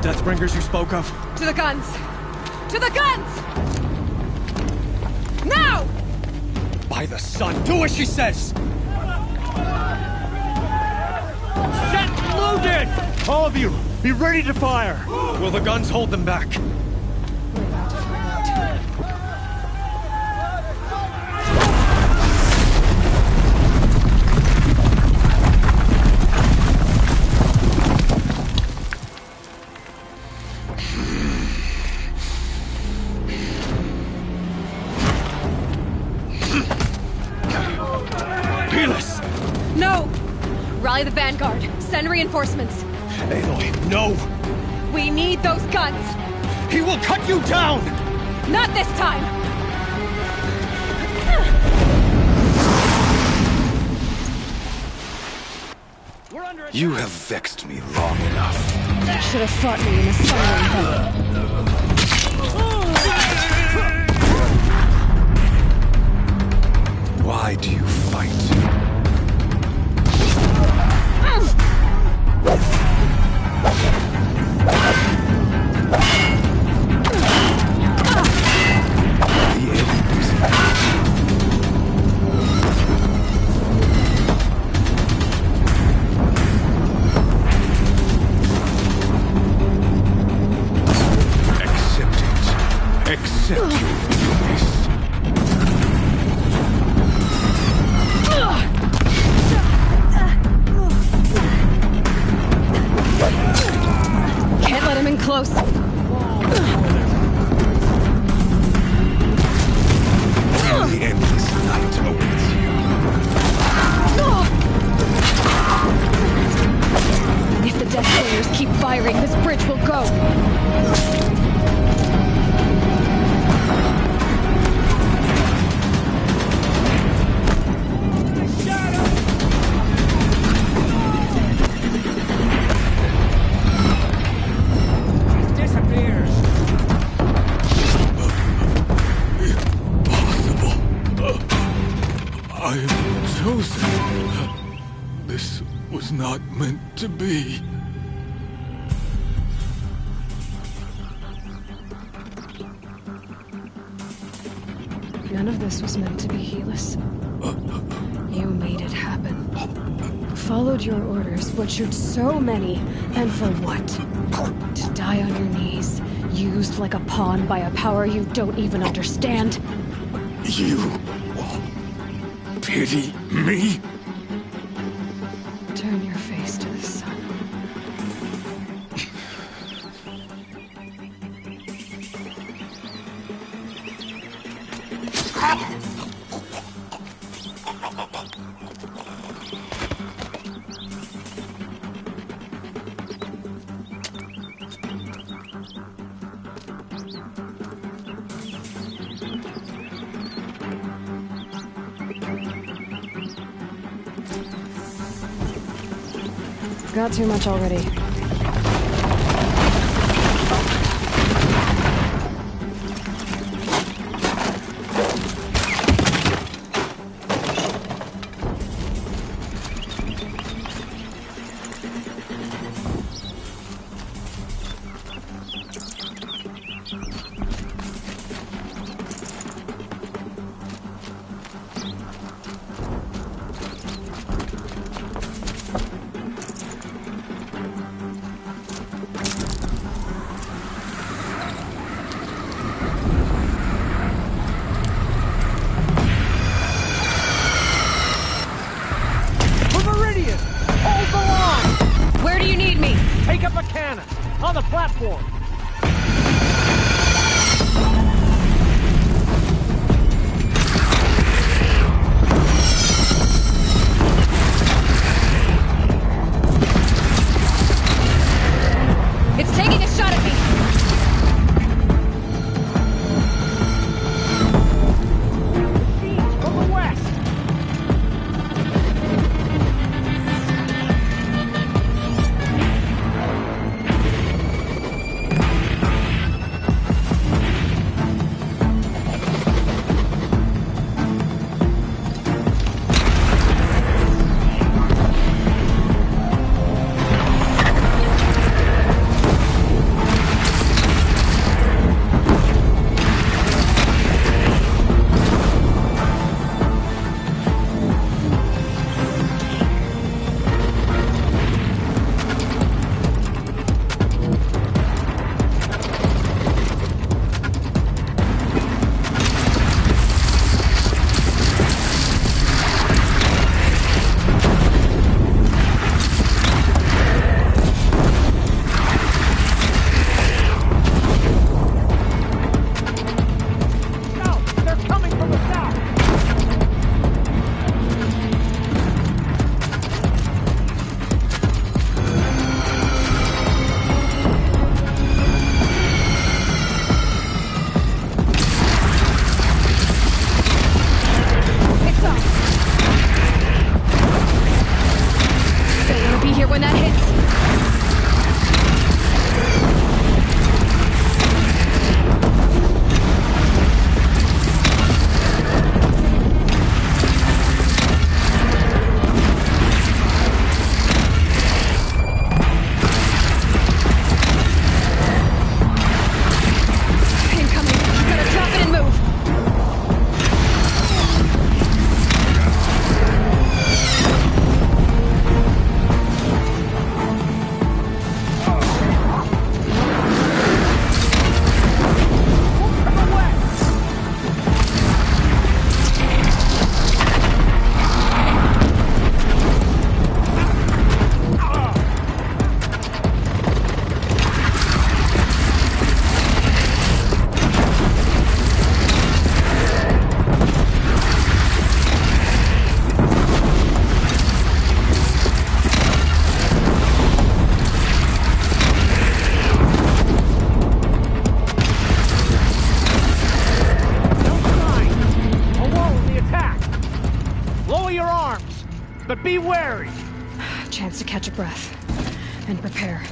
Deathbringers you spoke of? To the guns! To the guns! Now! By the sun, do as she says! Set loaded! All of you, be ready to fire! Will the guns hold them back? Rally the vanguard. Send reinforcements. Aloy, no! We need those guns! He will cut you down! Not this time! You have vexed me long enough. Should have fought me in a silent. Why do you fight? Can't let him in close. The endless night awaits you. If the Death Slayers keep firing, this bridge will go. I am chosen. This was not meant to be. None of this was meant to be, Helis. You made it happen. Followed your orders, butchered so many, and for what? To die on your knees, used like a pawn by a power you don't even understand? You pity me? Turn your face to the sun. Got too much already. Take up a cannon! On the platform! It's taking a shot at me! From the west! When that hits. Incoming. You gotta drop it and move. But be wary! Chance to catch a breath and prepare.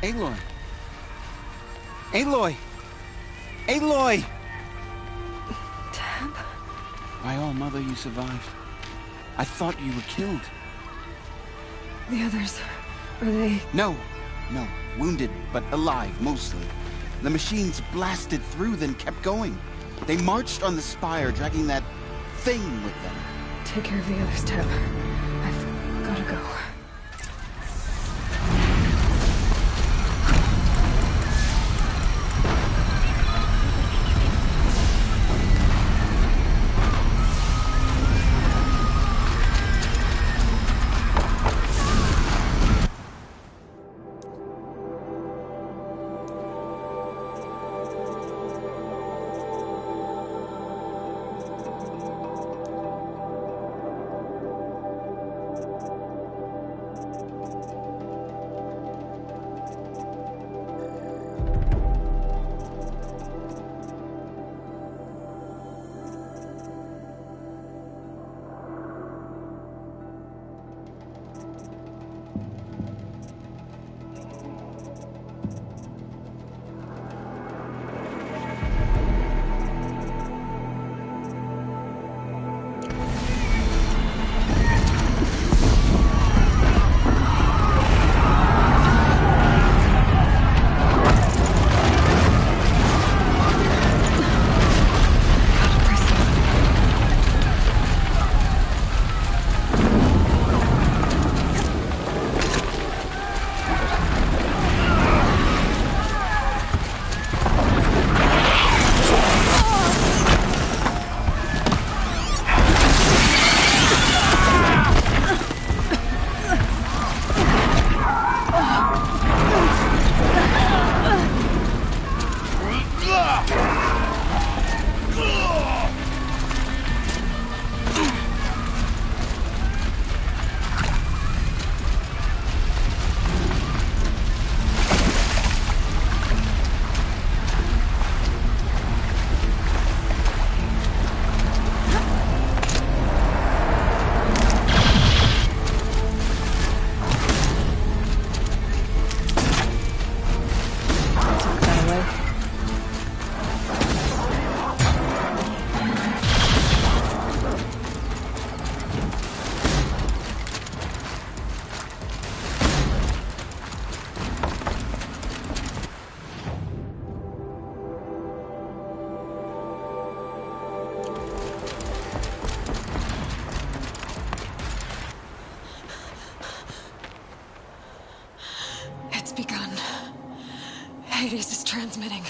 Aloy! Aloy! Aloy! Dad? By all, Mother, you survived. I thought you were killed. The others, are they... No. Wounded, but alive, mostly. The machines blasted through, then kept going. They marched on the spire, dragging that thing with them. Take care of the others, Tab. I've gotta go. Begun. Hades is transmitting.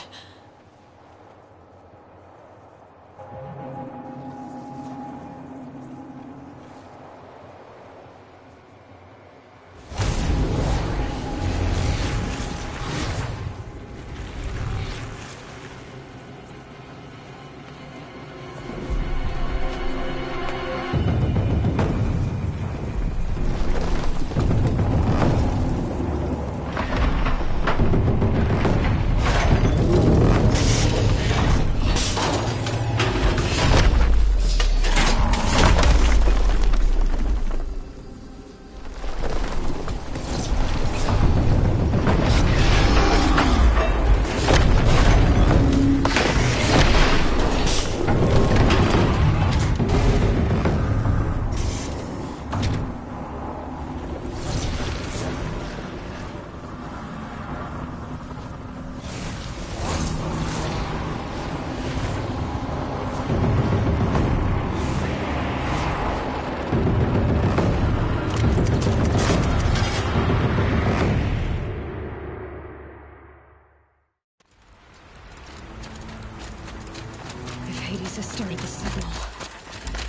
Hades has started the signal.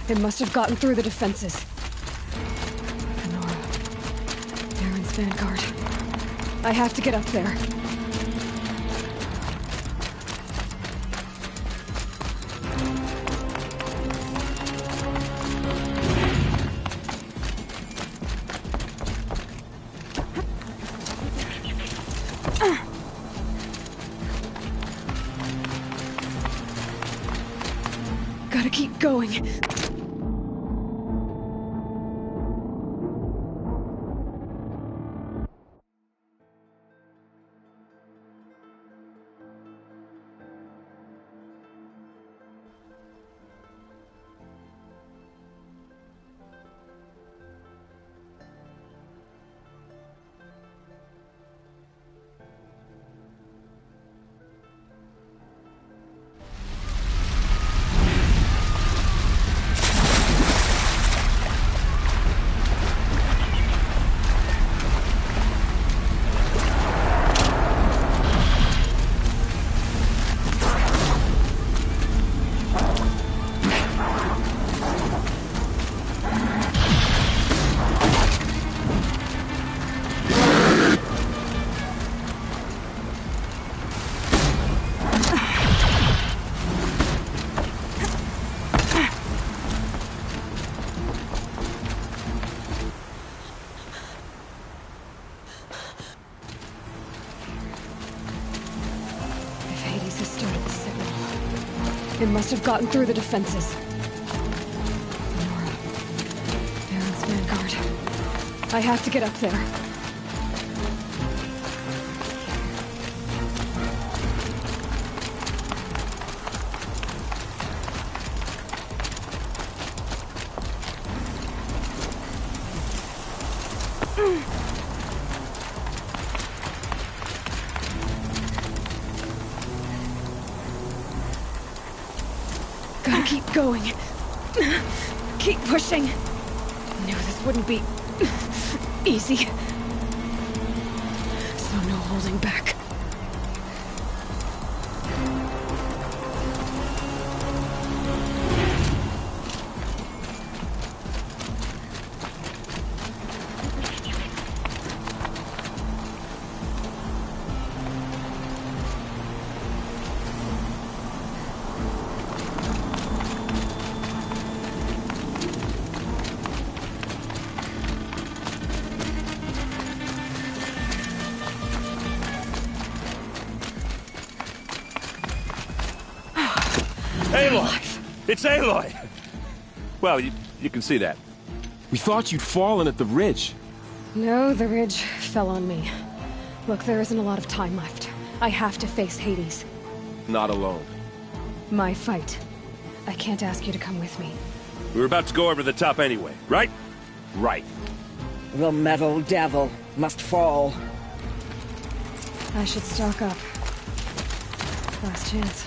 It must have gotten through the defenses. Nora. Aaron's vanguard. I have to get up there. Gotta keep going. It must have gotten through the defenses. Nora. Baron's vanguard. I have to get up there. Gotta keep going. Keep pushing. Knew this wouldn't be easy. So no holding back. Aloy! It's Aloy! Well, you can see that. We thought you'd fallen at the ridge. No, the ridge fell on me. Look, there isn't a lot of time left. I have to face Hades. Not alone. My fight. I can't ask you to come with me. We were about to go over the top anyway, right? Right. The metal devil must fall. I should stock up. Last chance.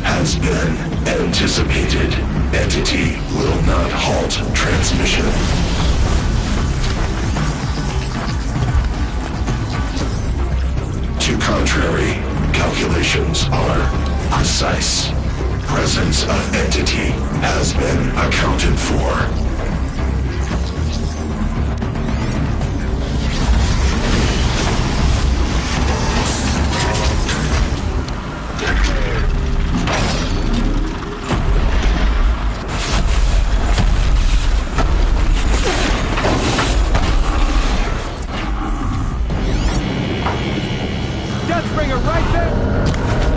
Has been anticipated. Entity will not halt transmission. To contrary, calculations are precise. Presence of entity has been accounted for. Deathbringer right there!